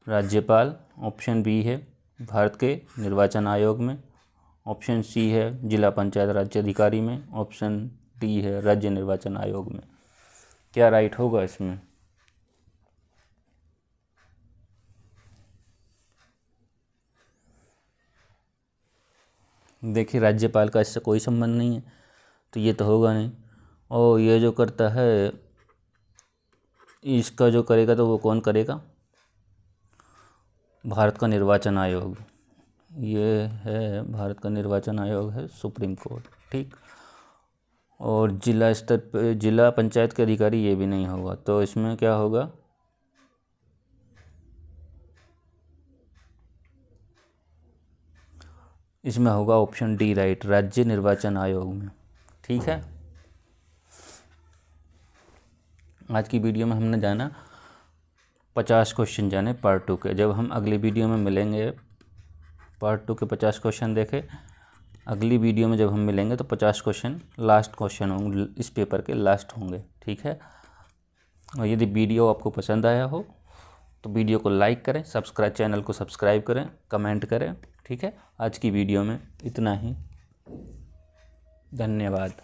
राज्यपाल, ऑप्शन बी है भारत के निर्वाचन आयोग में, ऑप्शन सी है जिला पंचायत राज्य अधिकारी में, ऑप्शन डी है राज्य निर्वाचन आयोग में। क्या राइट होगा इसमें? देखिए राज्यपाल का इससे कोई संबंध नहीं है, तो ये तो होगा नहीं। और ये जो करता है इसका जो करेगा तो वो कौन करेगा? भारत का निर्वाचन आयोग। ये है भारत का निर्वाचन आयोग है सुप्रीम कोर्ट, ठीक। और जिला स्तर पे जिला पंचायत के अधिकारी ये भी नहीं होगा, तो इसमें क्या होगा? इसमें होगा ऑप्शन डी राइट, राज्य निर्वाचन आयोग में, ठीक है। आज की वीडियो में हमने जाना 50 क्वेश्चन जाने पार्ट 2 के। जब हम अगली वीडियो में मिलेंगे पार्ट 2 के 50 क्वेश्चन देखे, अगली वीडियो में जब हम मिलेंगे तो 50 क्वेश्चन लास्ट क्वेश्चन होंगे, इस पेपर के लास्ट होंगे, ठीक है। और यदि वीडियो आपको पसंद आया हो तो वीडियो को लाइक करें, चैनल को सब्सक्राइब करें, कमेंट करें, ठीक है। आज की वीडियो में इतना ही, धन्यवाद।